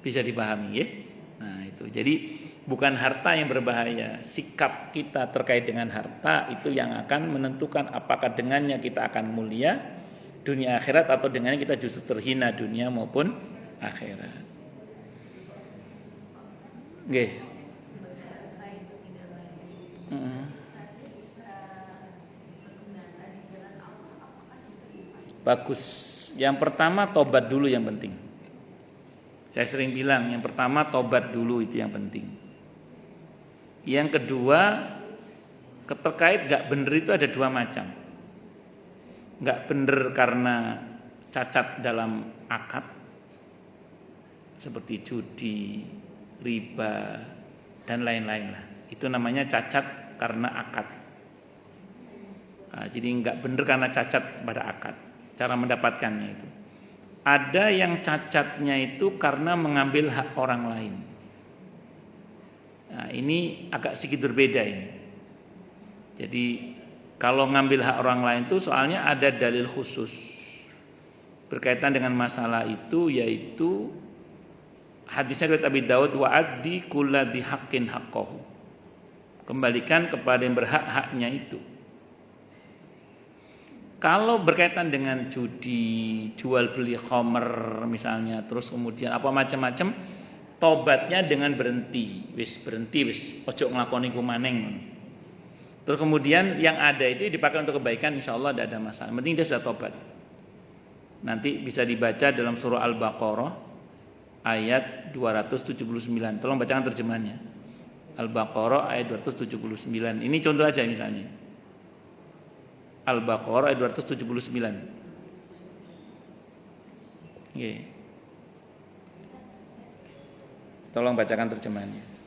Bisa dipahami ya? Nah itu. Jadi bukan harta yang berbahaya, sikap kita terkait dengan harta itu yang akan menentukan apakah dengannya kita akan mulia dunia akhirat atau dengannya kita justru terhina dunia maupun akhirat. Nggih. Bagus. Yang pertama tobat dulu yang penting. Saya sering bilang yang pertama tobat dulu itu yang penting. Yang kedua terkait gak bener itu ada dua macam. Nggak bener karena cacat dalam akad seperti judi, riba dan lain-lain lah. Itu namanya cacat karena akad. Nah, jadi nggak bener karena cacat pada akad. Cara mendapatkannya itu. Ada yang cacatnya itu karena mengambil hak orang lain. Nah, ini agak sedikit berbeda ini. Jadi kalau ngambil hak orang lain itu soalnya ada dalil khusus berkaitan dengan masalah itu, yaitu hadisnya dari Abi Daud, wa'addi kulladzi haqqin haqqahu. Kembalikan kepada yang berhak haknya itu. Kalau berkaitan dengan judi, jual beli khamr misalnya, terus kemudian apa macam-macam, tobatnya dengan berhenti, wis, ojo nglakoni ku maneng. Terus kemudian yang ada itu dipakai untuk kebaikan, insya Allah tidak ada masalah. Yang penting dia sudah tobat. Nanti bisa dibaca dalam surah Al-Baqarah ayat 279. Tolong bacakan terjemahannya. Al-Baqarah ayat 279. Ini contoh aja misalnya. Al-Baqarah ayat 279. Oke. Tolong bacakan terjemahannya.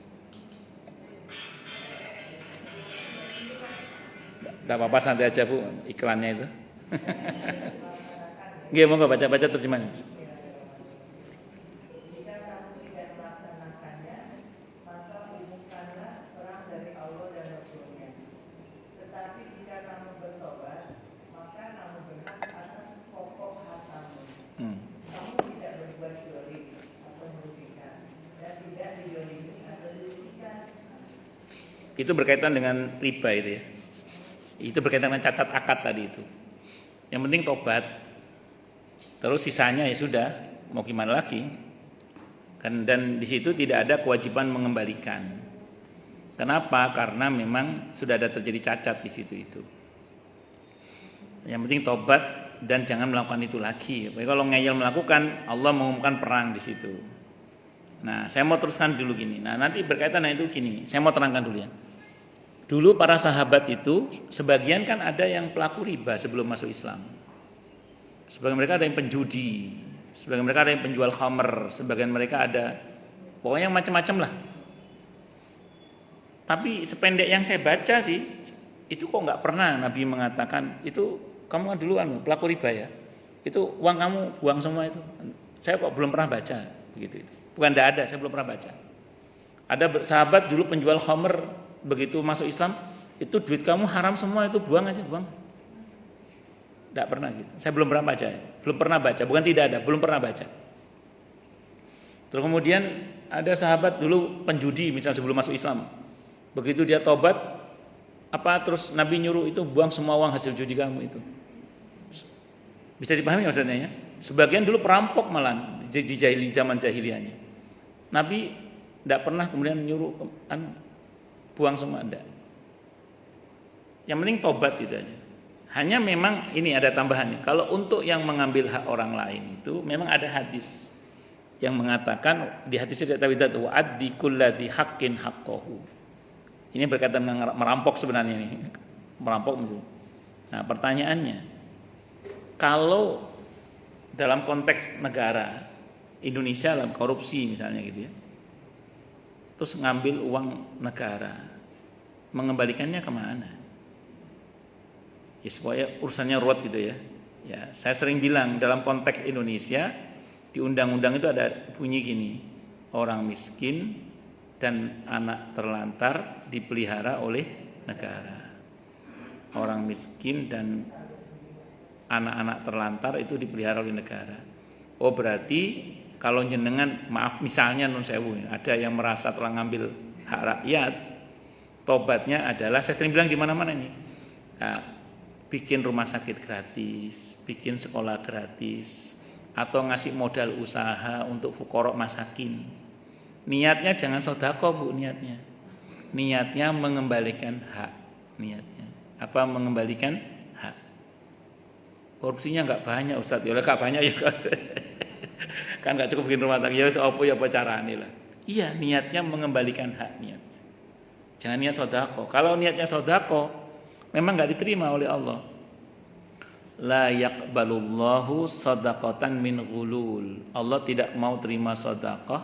Tidak apa-apa, santai aja Bu iklannya itu. Nggih, monggo baca-baca terjemahannya. Jika kamu tidak melaksanakannya, maka umumkanlah perang dari Allah dan Rasul-Nya. Tetapi jika kamu bertobat, maka kamu berhak atas pokok hartamu. Kamu tidak berbuat dolim atau merugikan, dan tidak didolimi atau dirugikan. Itu berkaitan dengan riba itu ya. Itu berkaitan dengan cacat akad tadi itu. Yang penting tobat. Terus sisanya ya sudah, mau gimana lagi? Dan di situ tidak ada kewajiban mengembalikan. Kenapa? Karena memang sudah ada terjadi cacat di situ itu. Yang penting tobat dan jangan melakukan itu lagi. Kalau ngeyel melakukan, Allah mengumumkan perang di situ. Nah, saya mau teruskan dulu gini. Nah, nanti berkaitan dengan itu gini. Saya mau terangkan dulu ya. Dulu para sahabat itu sebagian kan ada yang pelaku riba sebelum masuk Islam. Sebagian mereka ada yang penjudi, sebagian mereka ada yang penjual khamr, sebagian mereka ada pokoknya macam-macam lah. Tapi sependek yang saya baca sih, itu kok nggak pernah Nabi mengatakan itu kamu duluan pelaku riba ya. Itu uang kamu buang semua itu. Saya kok belum pernah baca begitu itu. Bukan tidak ada, saya belum pernah baca. Ada sahabat dulu penjual khamr, begitu masuk Islam, itu duit kamu haram semua, itu buang aja, buang. Tidak pernah gitu. Saya belum pernah baca. Belum pernah baca, bukan tidak ada, belum pernah baca. Terus kemudian ada sahabat dulu penjudi misalnya sebelum masuk Islam. Begitu dia tobat, terus Nabi nyuruh itu buang semua uang hasil judi kamu itu. Bisa dipahami maksudnya ya? Sebagian dulu perampok malah di zaman jahiliyahnya. Nabi Tidak pernah kemudian nyuruh buang semua, enggak. Yang penting tobat itu aja. Hanya memang ini ada tambahannya. Kalau untuk yang mengambil hak orang lain itu memang ada hadis yang mengatakan, di hadis itu tawidat wa addi kulladzi haqqin haqqahu. Ini berkaitan dengan merampok sebenarnya ini. Merampok itu. Nah, pertanyaannya, kalau dalam konteks negara Indonesia dalam korupsi misalnya gitu ya, terus ngambil uang negara, mengembalikannya kemana? Ya supaya urusannya ruwet gitu ya. Ya, saya sering bilang dalam konteks Indonesia di undang-undang itu ada bunyi gini, orang miskin dan anak terlantar dipelihara oleh negara. Orang miskin dan anak-anak terlantar itu dipelihara oleh negara. Oh berarti kalau jenengan, maaf misalnya nun sewu, ada yang merasa telah ngambil hak rakyat, tobatnya adalah, saya sering bilang di mana-mana ini, nah, bikin rumah sakit gratis, bikin sekolah gratis, atau ngasih modal usaha untuk fuqara masakin. Niatnya jangan sodako bu, niatnya mengembalikan hak, niatnya apa? Mengembalikan hak. Korupsinya nggak banyak Ustaz, ya nggak banyak ya kan nggak cukup bikin rumah sakit, ya apa carane lah. Iya, niatnya mengembalikan hak, niatnya. Jangan niat sodako. Kalau niatnya sodako, memang nggak diterima oleh Allah. La yaqbalullahu shadaqatan min ghulul. Allah tidak mau terima sedekah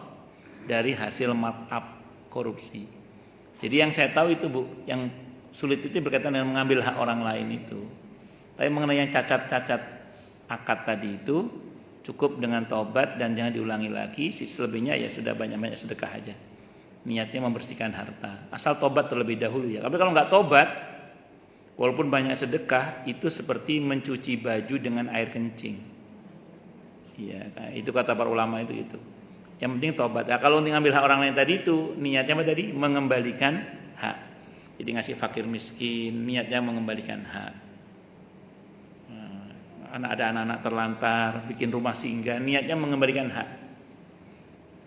dari hasil markup korupsi. Jadi yang saya tahu itu bu, yang sulit itu berkaitan dengan mengambil hak orang lain itu. Tapi mengenai yang cacat-cacat akad tadi itu, cukup dengan taubat dan jangan diulangi lagi. Selebihnya ya sudah banyak-banyak sedekah aja. Niatnya membersihkan harta. Asal taubat terlebih dahulu ya. Tapi kalau nggak taubat, walaupun banyak sedekah, itu seperti mencuci baju dengan air kencing. Iya, itu kata para ulama itu. Yang penting taubat. Nah, kalau ngambil hak orang lain tadi itu, niatnya apa tadi? Mengembalikan hak. Jadi ngasih fakir miskin, niatnya mengembalikan hak. Ada anak-anak terlantar, bikin rumah singgah, niatnya mengembalikan hak.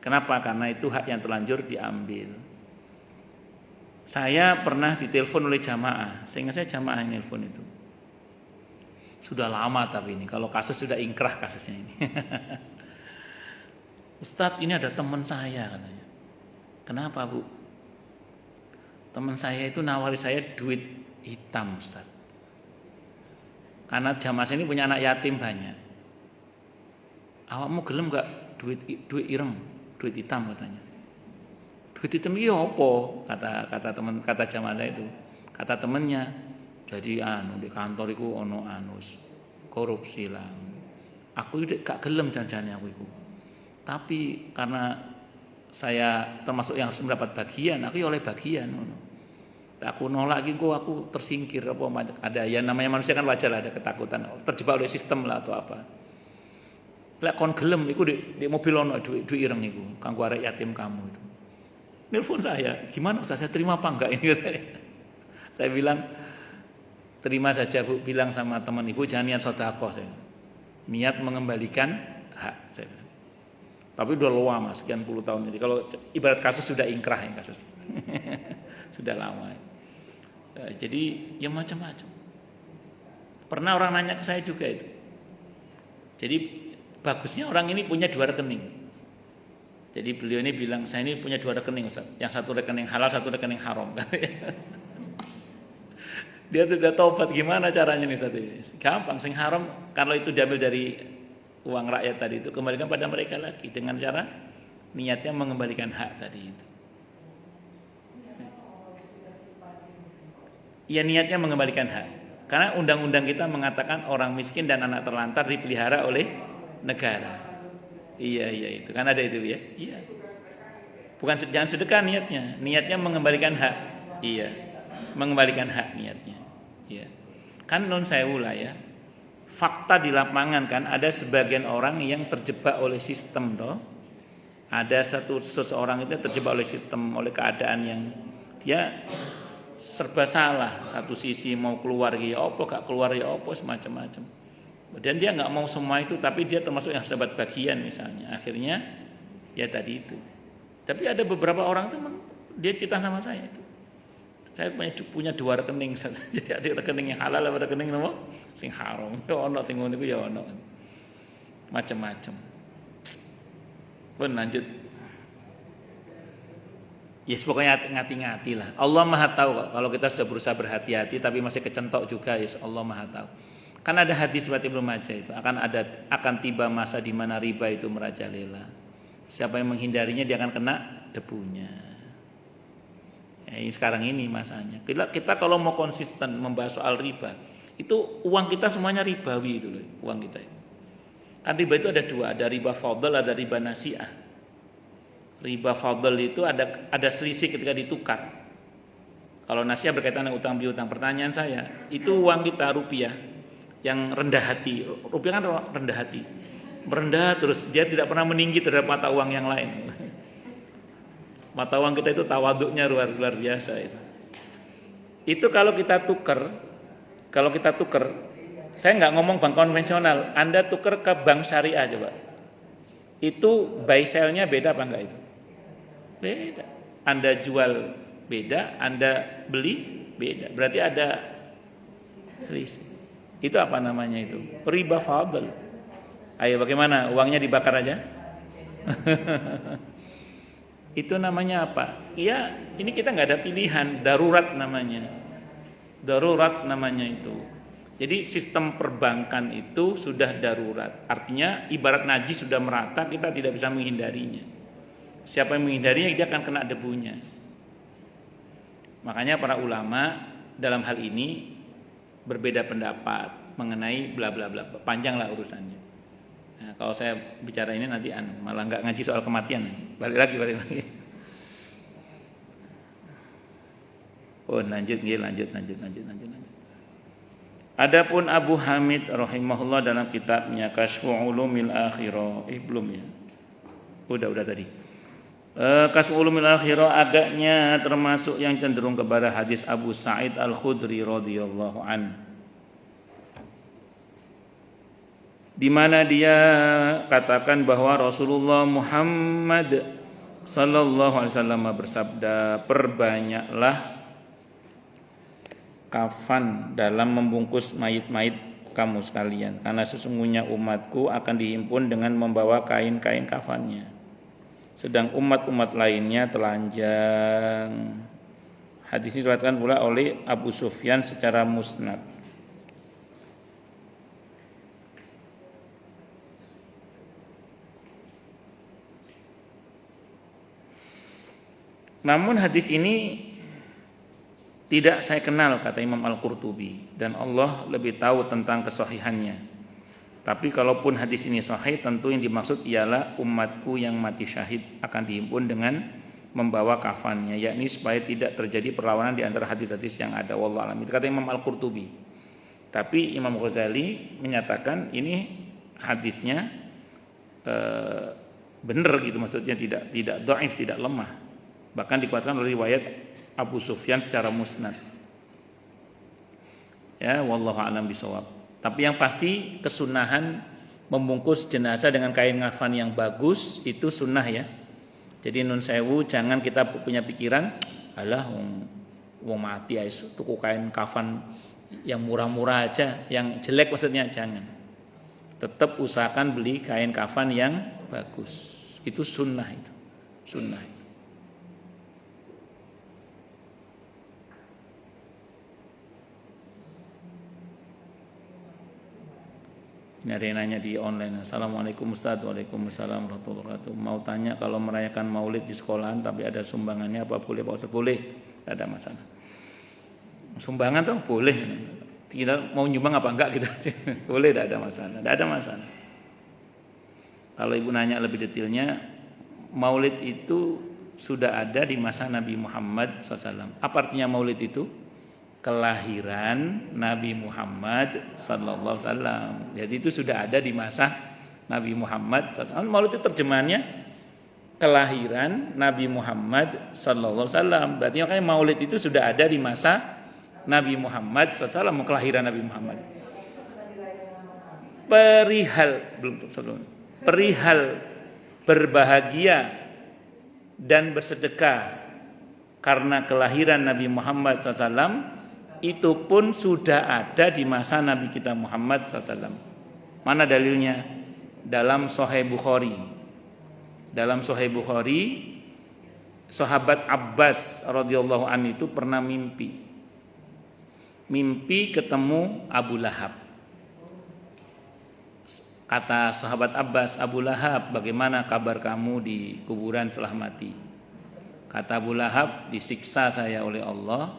Kenapa? Karena itu hak yang terlanjur diambil. Saya pernah ditelepon oleh jamaah, sehingga saya jamaah yang telepon itu. Sudah lama tapi ini, kalau kasus sudah ingkrah kasusnya ini. Ustadz, ini ada teman saya katanya. Kenapa bu? Teman saya itu nawari saya duit hitam Ustadz. Karena jamaah saya ini punya anak yatim banyak. Awakmu gelem gak duit ireng, duit hitam katanya. Duit hitam iya apa? Kata jamaah saya itu. Kata temennya, jadi di kantor iku ono korupsi lah. Aku gak gelem janjane aku iku. Tapi karena saya termasuk yang harus mendapat bagian, aku ya oleh bagian ngono. Aku nolak gitu, aku tersingkir apa ada ya, namanya manusia kan wajar lah, ada ketakutan, terjebak oleh sistem lah atau apa. Lek kon gelem iku di mobil ono duit ireng iku kanggo arek yatim kamu itu. Nelpon saya, gimana Ustaz, saya terima apa enggak ini? Saya bilang terima saja bu, bilang sama teman ibu jangan niat sedekah saya. Niat mengembalikan hak saya. Tapi udah lama sekian puluh tahun jadi kalau ibarat kasus sudah ingkrah ya kasus. Sudah lama. Jadi ya macam-macam. Pernah orang nanya ke saya juga itu. Jadi bagusnya orang ini punya 2 rekening. Jadi beliau ini bilang saya ini punya 2 rekening Ustaz. Yang satu rekening halal, satu rekening haram. Dia sudah taubat, gimana caranya nih Ustaz? Gampang, sing haram kalau itu diambil dari uang rakyat tadi itu kembalikan pada mereka lagi dengan cara niatnya mengembalikan hak tadi itu. Ya niatnya mengembalikan hak. Karena undang-undang kita mengatakan orang miskin dan anak terlantar dipelihara oleh negara. Iya itu kan ada itu ya. Iya. Bukan jangan sedekah niatnya. Niatnya mengembalikan hak. Iya. Mengembalikan hak niatnya. Iya. Kan non sewu lah ya. Fakta di lapangan kan ada sebagian orang yang terjebak oleh sistem toh. Ada seseorang itu terjebak oleh sistem, oleh keadaan yang dia serba salah. Satu sisi mau keluar ya apa, gak keluar ya apa, semacam-macam. Dan dia nggak mau semua itu, tapi dia termasuk yang harus dapat bagian misalnya. Akhirnya ya tadi itu Tapi ada beberapa orang tuh dia cerita sama saya itu. Saya punya 2 rekening. Jadi ada rekening yang halal, ada rekening apa? Sing haram. Ya ono sing ngono iku ya ono. Macam-macam. Pun lanjut. Yes, pokoknya ngati-ngati lah. Allah Maha tahu kok. Kalau kita sudah berusaha berhati-hati tapi masih kecentok juga, yes, Allah Maha tahu. Kan ada hadis seperti Ibnu Majah itu, akan tiba masa di mana riba itu merajalela. Siapa yang menghindarinya dia akan kena debunya. Sekarang ini masanya. Kita kalau mau konsisten membahas soal riba, itu uang kita semuanya ribawi itu loh, uang kita. Kan riba itu ada 2, ada riba fadl, ada riba nasi'ah. Riba fadl itu ada selisih ketika ditukar. Kalau nasiah berkaitan dengan utang piutang, pertanyaan saya, itu uang kita rupiah yang rendah hati. Rupiah kan rendah hati. Merendah terus, dia tidak pernah meninggi terhadap mata uang yang lain. Mata uang kita itu tawaduknya luar biasa itu. Itu kalau kita tukar, saya nggak ngomong bank konvensional, Anda tukar ke bank syariah coba. Itu buy sell-nya beda apa enggak itu? Beda. Anda jual beda, Anda beli beda. Berarti ada selisih. Itu apa namanya itu? Riba fadl. Ayo bagaimana? Uangnya dibakar aja? Itu namanya apa? Iya, ini kita nggak ada pilihan, darurat namanya. Darurat namanya itu. Jadi sistem perbankan itu sudah darurat. Artinya ibarat najis sudah merata, kita tidak bisa menghindarinya. Siapa yang menghindarinya dia akan kena debunya. Makanya para ulama dalam hal ini berbeda pendapat mengenai bla bla bla. Panjanglah urusannya. Nah, kalau saya bicara ini nanti malah nggak ngaji soal kematian. Balik lagi. Oh, lanjut. Adapun Abu Hamid rahimahullah dalam kitabnya Kasyfu Ulumil Akhirah, belum ya? Udah tadi. Kasyfu Ulumil Akhirah agaknya termasuk yang cenderung kepada hadis Abu Sa'id Al-Khudri radhiyallahu an. Di mana dia katakan bahwa Rasulullah Muhammad sallallahu alaihi wasallam bersabda, "Perbanyaklah kafan dalam membungkus mayit-mayit kamu sekalian, karena sesungguhnya umatku akan dihimpun dengan membawa kain-kain kafannya, sedang umat-umat lainnya telanjang." Hadis ini diriwayatkan pula oleh Abu Sufyan secara musnad. Namun hadis ini tidak saya kenal, kata Imam Al-Qurtubi, dan Allah lebih tahu tentang kesahihannya. Tapi kalaupun hadis ini sahih, tentu yang dimaksud ialah umatku yang mati syahid akan dihimpun dengan membawa kafannya, yakni supaya tidak terjadi perlawanan di antara hadis-hadis yang ada. Wallahu a'lam. Itu kata Imam Al-Qurtubi. Tapi Imam Ghazali menyatakan ini hadisnya benar gitu, maksudnya tidak dhaif, tidak lemah. Bahkan dikuatkan oleh riwayat Abu Sufyan secara musnad. Ya, wallahu a'lam bishawab. Tapi yang pasti kesunahan membungkus jenazah dengan kain kafan yang bagus itu sunnah ya. Jadi nun sewu, jangan kita punya pikiran, alah wong mati ae tuku kain kafan yang murah-murah aja, yang jelek maksudnya jangan. Tetap usahakan beli kain kafan yang bagus. Itu sunnah itu. Sunnah. Ini ada yang nanya di online. Assalamualaikum Ustaz. Waalaikumsalam warahmatullahi wabarakatuh. Mau tanya, kalau merayakan maulid di sekolahan tapi ada sumbangannya, apa boleh Pak Ustaz? Boleh, tidak ada masalah. Sumbangan tuh boleh. Kita mau nyumbang apa enggak gitu. Boleh, tidak ada masalah. Tidak ada masalah. Kalau ibu nanya lebih detailnya, maulid itu sudah ada di masa Nabi Muhammad SAW. Apa artinya maulid itu? Kelahiran Nabi Muhammad sallallahu alaihi wasallam. Jadi itu sudah ada di masa Nabi Muhammad sallallahu alaihi wasallam. Maulid itu terjemahannya kelahiran Nabi Muhammad sallallahu alaihi wasallam. Berarti makanya maulid itu sudah ada di masa Nabi Muhammad sallallahu alaihi wasallam, kelahiran Nabi Muhammad. Perihal berbahagia dan bersedekah karena kelahiran Nabi Muhammad SAW, itu pun sudah ada di masa Nabi kita Muhammad SAW. Mana dalilnya? Dalam Sahih Bukhari. Dalam Sahih Bukhari, sahabat Abbas radhiyallahu anhu itu pernah mimpi ketemu Abu Lahab. Kata sahabat Abbas, Abu Lahab, bagaimana kabar kamu di kuburan setelah mati? Kata Abu Lahab, disiksa saya oleh Allah.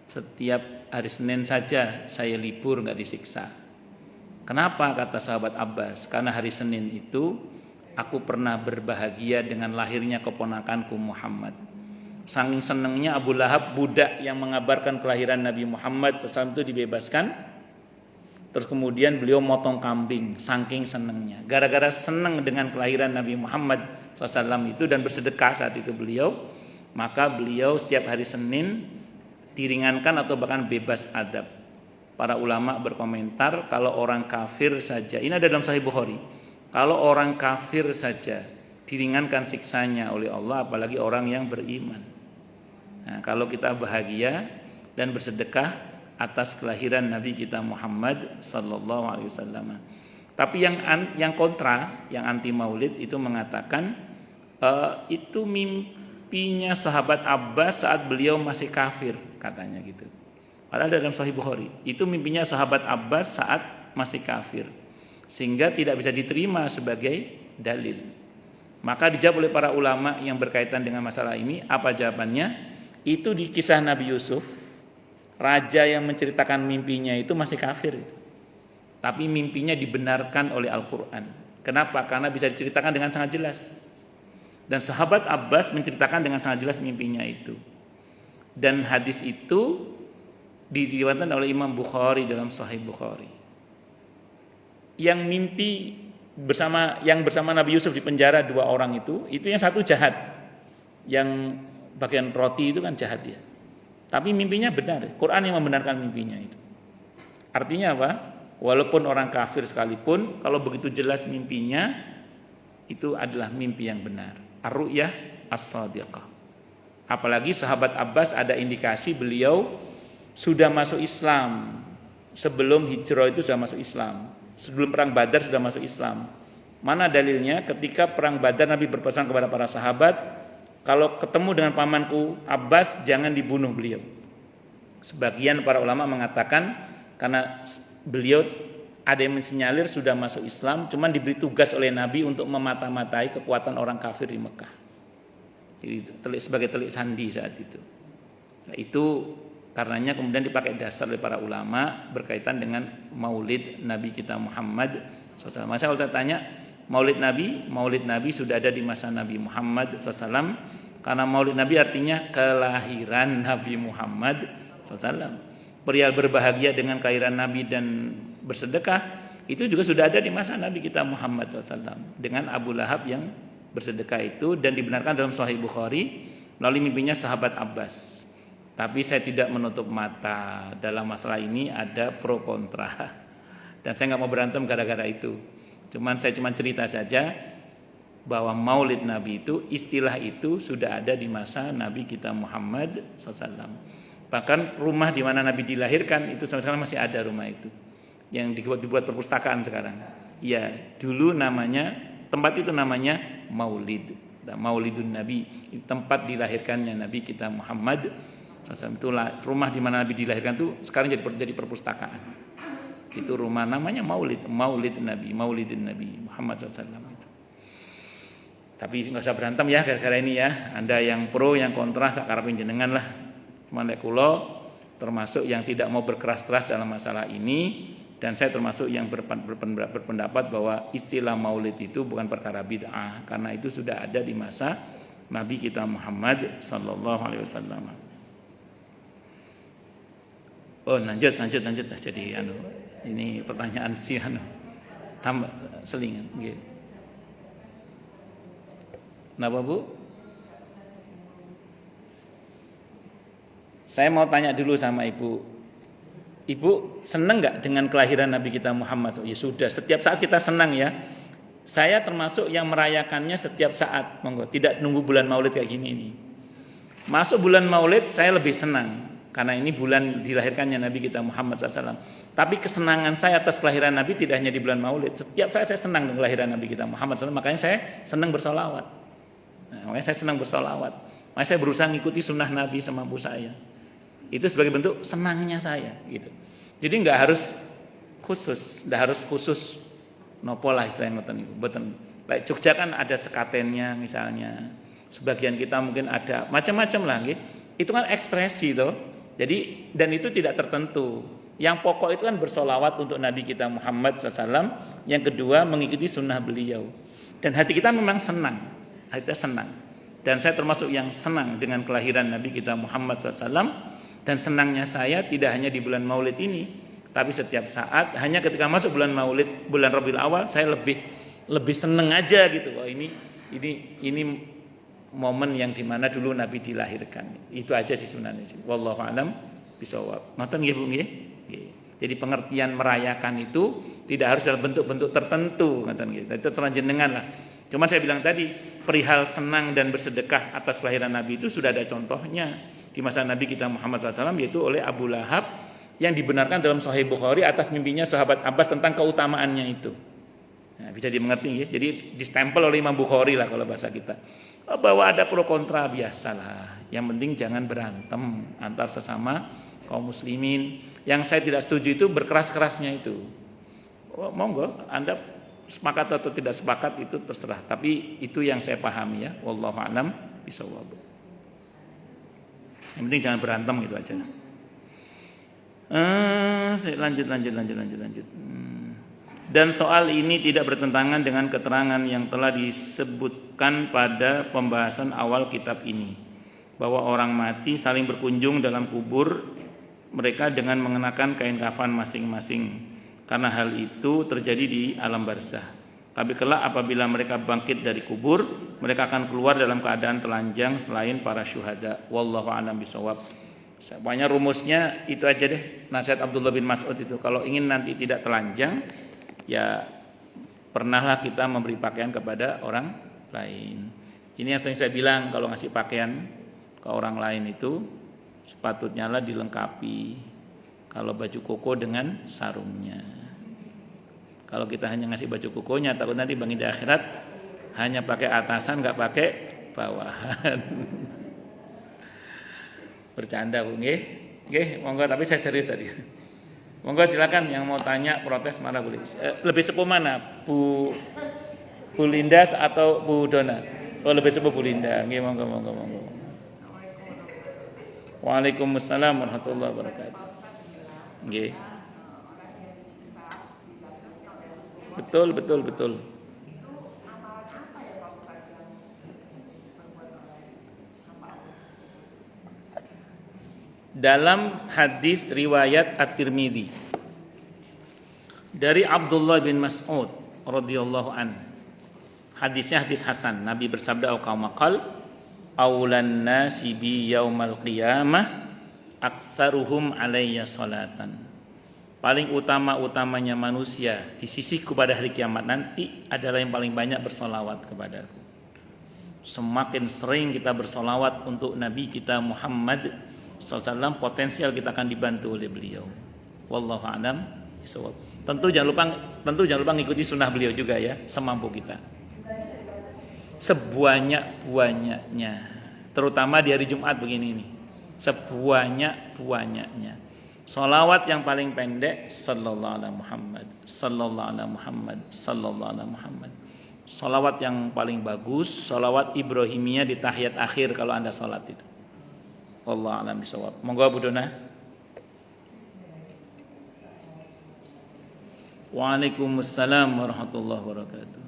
Setiap hari Senin saja saya libur gak disiksa. Kenapa? Kata sahabat Abbas, karena hari Senin itu aku pernah berbahagia dengan lahirnya keponakanku Muhammad. Saking senangnya Abu Lahab, budak yang mengabarkan kelahiran Nabi Muhammad SAW itu dibebaskan. Terus kemudian beliau motong kambing, saking senangnya. Gara-gara senang dengan kelahiran Nabi Muhammad SAW itu dan bersedekah saat itu beliau, maka beliau setiap hari Senin diringankan atau bahkan bebas adab. Para ulama berkomentar, kalau orang kafir saja, ini ada dalam Sahih Bukhari, kalau orang kafir saja diringankan siksanya oleh Allah, apalagi orang yang beriman. Nah, kalau kita bahagia dan bersedekah atas kelahiran Nabi kita Muhammad sallallahu alaihi wasallam. Tapi yang kontra, yang anti maulid itu mengatakan itu mimpinya sahabat Abbas saat beliau masih kafir, katanya gitu. Padahal dalam Sahih Bukhari, itu mimpinya sahabat Abbas saat masih kafir, sehingga tidak bisa diterima sebagai dalil. Maka dijawab oleh para ulama yang berkaitan dengan masalah ini. Apa jawabannya? Itu di kisah Nabi Yusuf, raja yang menceritakan mimpinya itu masih kafir itu. Tapi mimpinya dibenarkan oleh Al-Quran. Kenapa? Karena bisa diceritakan dengan sangat jelas. Dan sahabat Abbas menceritakan dengan sangat jelas mimpinya itu. Dan hadis itu diriwayatkan oleh Imam Bukhari dalam Sahih Bukhari. Yang mimpi bersama Nabi Yusuf di penjara 2 orang itu yang satu jahat. Yang bagian roti itu kan jahat ya. Tapi mimpinya benar. Quran yang membenarkan mimpinya itu. Artinya apa? Walaupun orang kafir sekalipun, kalau begitu jelas mimpinya, itu adalah mimpi yang benar. Ar-ru'yah as-sadiqah. Apalagi sahabat Abbas ada indikasi beliau sudah masuk Islam. Sebelum hijrah itu sudah masuk Islam. Sebelum perang Badar sudah masuk Islam. Mana dalilnya? Ketika perang Badar Nabi berpesan kepada para sahabat, kalau ketemu dengan pamanku Abbas, jangan dibunuh beliau. Sebagian para ulama mengatakan karena beliau ada yang mensinyalir sudah masuk Islam, cuman diberi tugas oleh Nabi untuk memata-matai kekuatan orang kafir di Mekah. Jadi sebagai telik sandi saat itu. Nah, itu karenanya kemudian dipakai dasar oleh para ulama berkaitan dengan maulid Nabi kita Muhammad SAW. Masa kalau saya tanya, Maulid Nabi sudah ada di masa Nabi Muhammad SAW, karena Maulid Nabi artinya kelahiran Nabi Muhammad SAW. Perihal berbahagia dengan kelahiran Nabi dan bersedekah, itu juga sudah ada di masa Nabi kita Muhammad SAW dengan Abu Lahab yang bersedekah itu, dan dibenarkan dalam Sahih Bukhari melalui mimpinya sahabat Abbas. Tapi saya tidak menutup mata dalam masalah ini ada pro kontra, dan saya nggak mau berantem gara-gara itu. Saya cuma cerita saja bahwa Maulid Nabi itu, istilah itu sudah ada di masa Nabi kita Muhammad SAW. Bahkan rumah di mana Nabi dilahirkan itu sampai sekarang masih ada rumah itu, yang dibuat perpustakaan sekarang. Ya, dulu tempat itu namanya Maulid, Maulidun Nabi, tempat dilahirkannya Nabi kita Muhammad SAW. Itu rumah di mana Nabi dilahirkan itu sekarang jadi perpustakaan. Itu rumah namanya Maulidun Nabi Muhammad SAW itu. Tapi nggak usah berantem ya gara-gara ini ya. Anda yang pro, yang kontra, sakarepin jenengan lah. Cuman lek kula termasuk yang tidak mau berkeras-keras dalam masalah ini, dan saya termasuk yang berpendapat bahwa istilah Maulid itu bukan perkara bid'ah, karena itu sudah ada di masa Nabi kita Muhammad sallallahu alaihi wasallam. Oh, lanjut. Jadi ini pertanyaan tambah selingan nggih. Napa Bu? Saya mau tanya dulu sama Ibu. Ibu senang enggak dengan kelahiran Nabi kita Muhammad? Ya sudah, setiap saat kita senang ya. Saya termasuk yang merayakannya setiap saat, monggo, tidak nunggu bulan Maulid kayak gini nih. Masuk bulan Maulid saya lebih senang karena ini bulan dilahirkannya Nabi kita Muhammad SAW. Tapi kesenangan saya atas kelahiran Nabi tidak hanya di bulan Maulid. Setiap saya senang dengan kelahiran Nabi kita Muhammad SAW. Makanya saya senang bersolawat. Makanya saya berusaha mengikuti sunnah Nabi semampu saya. Itu sebagai bentuk senangnya saya, gitu. Jadi nggak harus khusus nopo lah istilahnya ngoten niku. Mboten. Like Jogja kan ada sekatennya misalnya. Sebagian kita mungkin ada macam-macam lah nggih. Itu kan ekspresi toh. Jadi dan itu tidak tertentu. Yang pokok itu kan bersolawat untuk Nabi kita Muhammad SAW. Yang kedua mengikuti sunnah beliau. Dan hati kita memang senang. Hati kita senang. Dan saya termasuk yang senang dengan kelahiran Nabi kita Muhammad SAW. Dan senangnya saya tidak hanya di bulan Maulid ini. Tapi setiap saat, hanya ketika masuk bulan Maulid, bulan Rabiul Awal, saya lebih seneng aja gitu. Wah, ini momen yang dimana dulu Nabi dilahirkan. Itu aja sih sebenarnya. Wallahu a'lam bishawab. Ngoten nggih Bu nggih? Jadi pengertian merayakan itu tidak harus dalam bentuk-bentuk tertentu, ngoten nggih. Itu terang jenengan lah. Cuma saya bilang tadi, perihal senang dan bersedekah atas kelahiran Nabi itu sudah ada contohnya di masa Nabi kita Muhammad SAW, yaitu oleh Abu Lahab, yang dibenarkan dalam Sahih Bukhari atas mimpinya sahabat Abbas tentang keutamaannya itu. Nah, bisa dimengerti ya. Jadi distempel oleh Imam Bukhari lah kalau bahasa kita. Bahwa ada pro kontra biasalah. Yang penting jangan berantem antar sesama kaum muslimin. Yang saya tidak setuju itu berkeras-kerasnya itu. Monggo Anda sepakat atau tidak sepakat itu terserah. Tapi itu yang saya pahami ya. Wallahu a'lam bishawab. Yang penting jangan berantem gitu aja. Lanjut. Dan soal ini tidak bertentangan dengan keterangan yang telah disebutkan pada pembahasan awal kitab ini, bahwa orang mati saling berkunjung dalam kubur mereka dengan mengenakan kain kafan masing-masing, karena hal itu terjadi di alam barzah. Tapi kelak apabila mereka bangkit dari kubur, mereka akan keluar dalam keadaan telanjang selain para syuhada. Wallahu a'lam bishawab. Pokoknya rumusnya itu aja deh, nasihat Abdullah bin Mas'ud itu. Kalau ingin nanti tidak telanjang, ya pernahlah kita memberi pakaian kepada orang lain. Ini yang sering saya bilang, kalau ngasih pakaian ke orang lain itu sepatutnya lah dilengkapi. Kalau baju koko dengan sarungnya. Kalau kita hanya ngasih baju kokonya, takut nanti bang di akhirat hanya pakai atasan, nggak pakai bawahan. Bercanda Bu nggih. Nggih, monggo, tapi saya serius tadi. Monggo silakan yang mau tanya, protes mana boleh. Lebih sepuh mana? Bu Linda atau Bu Dona? Oh, lebih sepuh Bu Linda. Nggih, monggo. Waalaikumsalam warahmatullahi wabarakatuh. Nggih. Betul. Dalam hadis riwayat At-Tirmidzi dari Abdullah bin Mas'ud radhiyallahu an. Hadisnya hadis hasan. Nabi bersabda qal aulan nasi bi yaumal qiyamah aktsaruhum alayya salatan. Paling utama-utamanya manusia di sisiku pada hari kiamat nanti adalah yang paling banyak bersolawat kepadaku. Semakin sering kita bersolawat untuk Nabi kita Muhammad SAW, potensial kita akan dibantu oleh beliau. Wallahu a'lam bishawab. Tentu jangan lupa ngikuti sunnah beliau juga ya, semampu kita. Sebanyak-banyaknya, terutama di hari Jumat begini nih. Sebanyak-banyaknya. Sholawat yang paling pendek sallallahu alaihi Muhammad, sallallahu alaihi Muhammad, sallallahu alaihi Muhammad. Sholawat yang paling bagus, sholawat Ibrahimiyah di tahiyat akhir kalau Anda sholat itu. Wallahu a'lam bishawab. Monggo Bu Dona. Waalaikumsalam warahmatullahi wabarakatuh.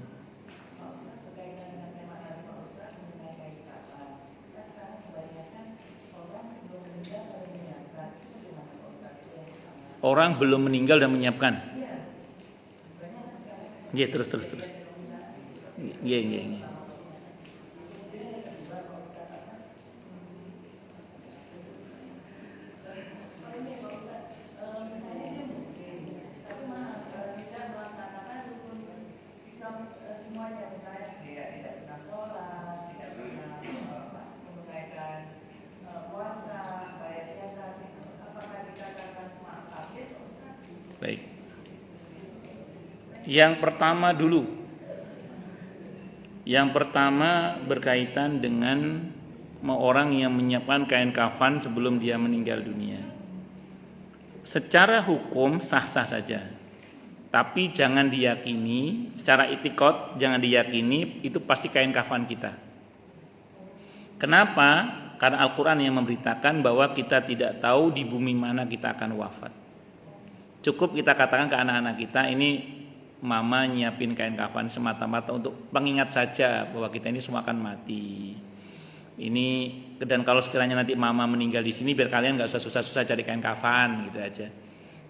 Orang belum meninggal dan menyiapkan. Nggih, terus. Nggih. Yang pertama dulu. Yang pertama berkaitan dengan orang yang menyiapkan kain kafan sebelum dia meninggal dunia. Secara hukum sah-sah saja. Tapi jangan diyakini, secara itikad jangan diyakini itu pasti kain kafan kita. Kenapa? Karena Al-Quran yang memberitakan bahwa kita tidak tahu di bumi mana kita akan wafat. Cukup kita katakan ke anak-anak kita, ini mama nyiapin kain kafan semata-mata untuk pengingat saja bahwa kita ini semua akan mati. Ini, dan kalau sekiranya nanti mama meninggal di sini, biar kalian nggak usah susah-susah cari kain kafan gitu aja.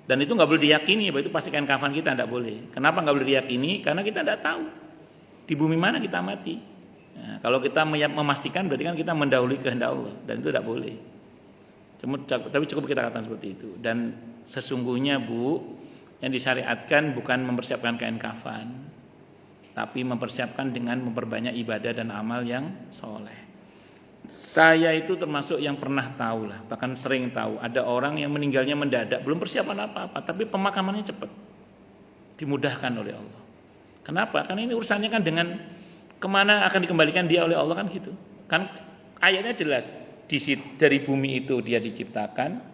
Dan itu nggak boleh diyakini bahwa itu pasti kain kafan kita, nggak boleh. Kenapa nggak boleh diyakini? Karena kita nggak tahu di bumi mana kita mati. Nah, kalau kita memastikan berarti kan kita mendahului kehendak Allah, dan itu tidak boleh. Tapi cukup kita katakan seperti itu. Dan sesungguhnya Bu, yang disyariatkan bukan mempersiapkan kain kafan, tapi mempersiapkan dengan memperbanyak ibadah dan amal yang soleh. Saya itu termasuk yang pernah tahu lah, bahkan sering tahu ada orang yang meninggalnya mendadak, belum persiapan apa-apa, tapi pemakamannya cepat, dimudahkan oleh Allah. Kenapa? Karena ini urusannya kan dengan kemana akan dikembalikan dia oleh Allah, kan gitu. Kan ayatnya jelas, dari bumi itu dia diciptakan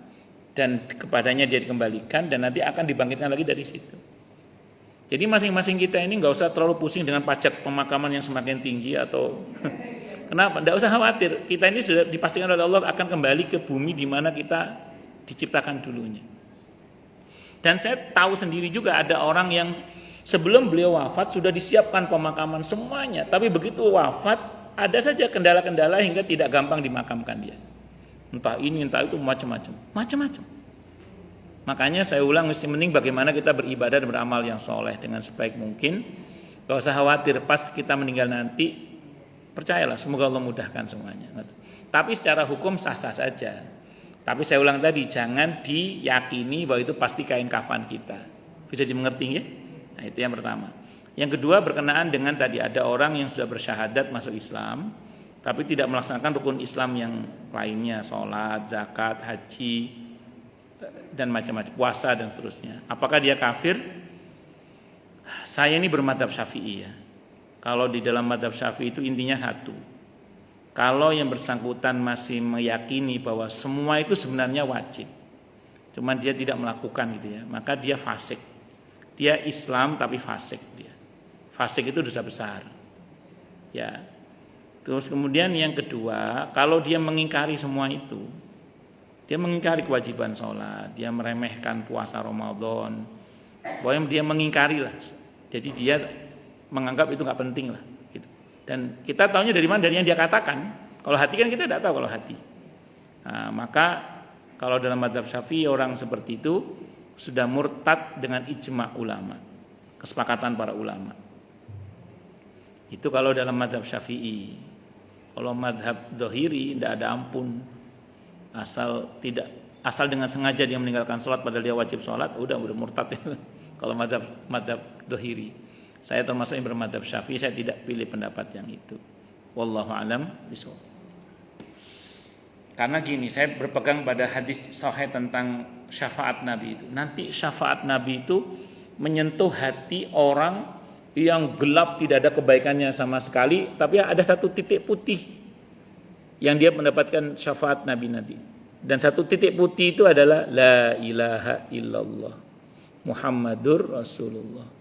dan kepadanya dia dikembalikan dan nanti akan dibangkitkan lagi dari situ. Jadi masing-masing kita ini nggak usah terlalu pusing dengan pajak pemakaman yang semakin tinggi atau kenapa? Nggak usah khawatir. Kita ini sudah dipastikan oleh Allah akan kembali ke bumi di mana kita diciptakan dulunya. Dan saya tahu sendiri juga ada orang yang sebelum beliau wafat sudah disiapkan pemakaman semuanya, tapi begitu wafat ada saja kendala-kendala hingga tidak gampang dimakamkan dia. Entah ini, entah itu, macam-macam. Makanya saya ulang, mesti mending bagaimana kita beribadah dan beramal yang soleh dengan sebaik mungkin. Gak usah khawatir pas kita meninggal nanti, percayalah semoga Allah mudahkan semuanya. Tapi secara hukum sah-sah saja. Tapi saya ulang tadi, jangan diyakini bahwa itu pasti kain kafan kita. Bisa dimengerti ya? Nah, itu yang pertama. Yang kedua berkenaan dengan tadi ada orang yang sudah bersyahadat masuk Islam, tapi tidak melaksanakan rukun Islam yang lainnya, sholat, zakat, haji, dan macam-macam, puasa dan seterusnya. Apakah dia kafir? Saya ini bermadzhab Syafi'i ya. Kalau di dalam madzhab Syafi'i itu intinya satu. Kalau yang bersangkutan masih meyakini bahwa semua itu sebenarnya wajib, cuman dia tidak melakukan gitu ya, maka dia fasik. Dia Islam tapi fasik dia. Fasik itu dosa besar. Ya. Terus kemudian yang kedua, kalau dia mengingkari semua itu, dia mengingkari kewajiban sholat, dia meremehkan puasa Ramadan, pokoknya dia mengingkari lah. Jadi dia menganggap itu nggak penting lah. Gitu. Dan kita tahunya dari mana? Dari yang dia katakan. Kalau hati kan kita tidak tahu kalau hati. Nah, maka kalau dalam madzhab Syafi'i orang seperti itu sudah murtad dengan ijma' ulama, kesepakatan para ulama. Itu kalau dalam madzhab Syafi'i. Kalau madzhab Dzahiri tidak ada ampun. Asal dengan sengaja dia meninggalkan sholat padahal dia wajib sholat, udah murtad ya. Kalau madzhab Dzahiri. Saya termasuk yang bermadzhab Syafi'i, saya tidak pilih pendapat yang itu. Wallahu a'lam bishawab. Karena gini, saya berpegang pada hadis sahih tentang syafaat Nabi itu. Nanti syafaat Nabi itu menyentuh hati orang yang gelap, tidak ada kebaikannya sama sekali, tapi ada satu titik putih yang dia mendapatkan syafaat Nabi nanti. Dan satu titik putih itu adalah la ilaha illallah Muhammadur Rasulullah.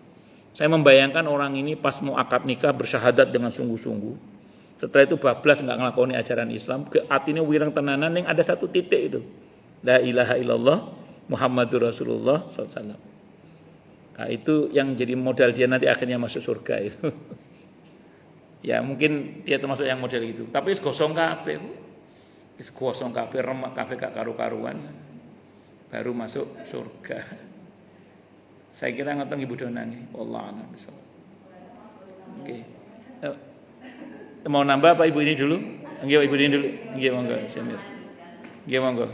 Saya membayangkan orang ini pas mau akad nikah bersyahadat dengan sungguh-sungguh. Setelah itu bablas nggak ngelakoni ajaran Islam, ke hatinya wirang tenanan yang ada satu titik itu. La ilaha illallah Muhammadur Rasulullah SAW. Nah, itu yang jadi modal dia nanti akhirnya masuk surga itu. Ya mungkin dia termasuk yang model itu. Tapi gosong kabeh. Gosong kabeh, remak kabeh gak karu-karuan. Baru masuk surga. Saya kira ngoten Ibu Donang. Wallahu a'lam bishawab. Oke. Mau nambah apa Ibu ini dulu? Nggih Ibu ini dulu. Nggih monggo. Nggih monggo.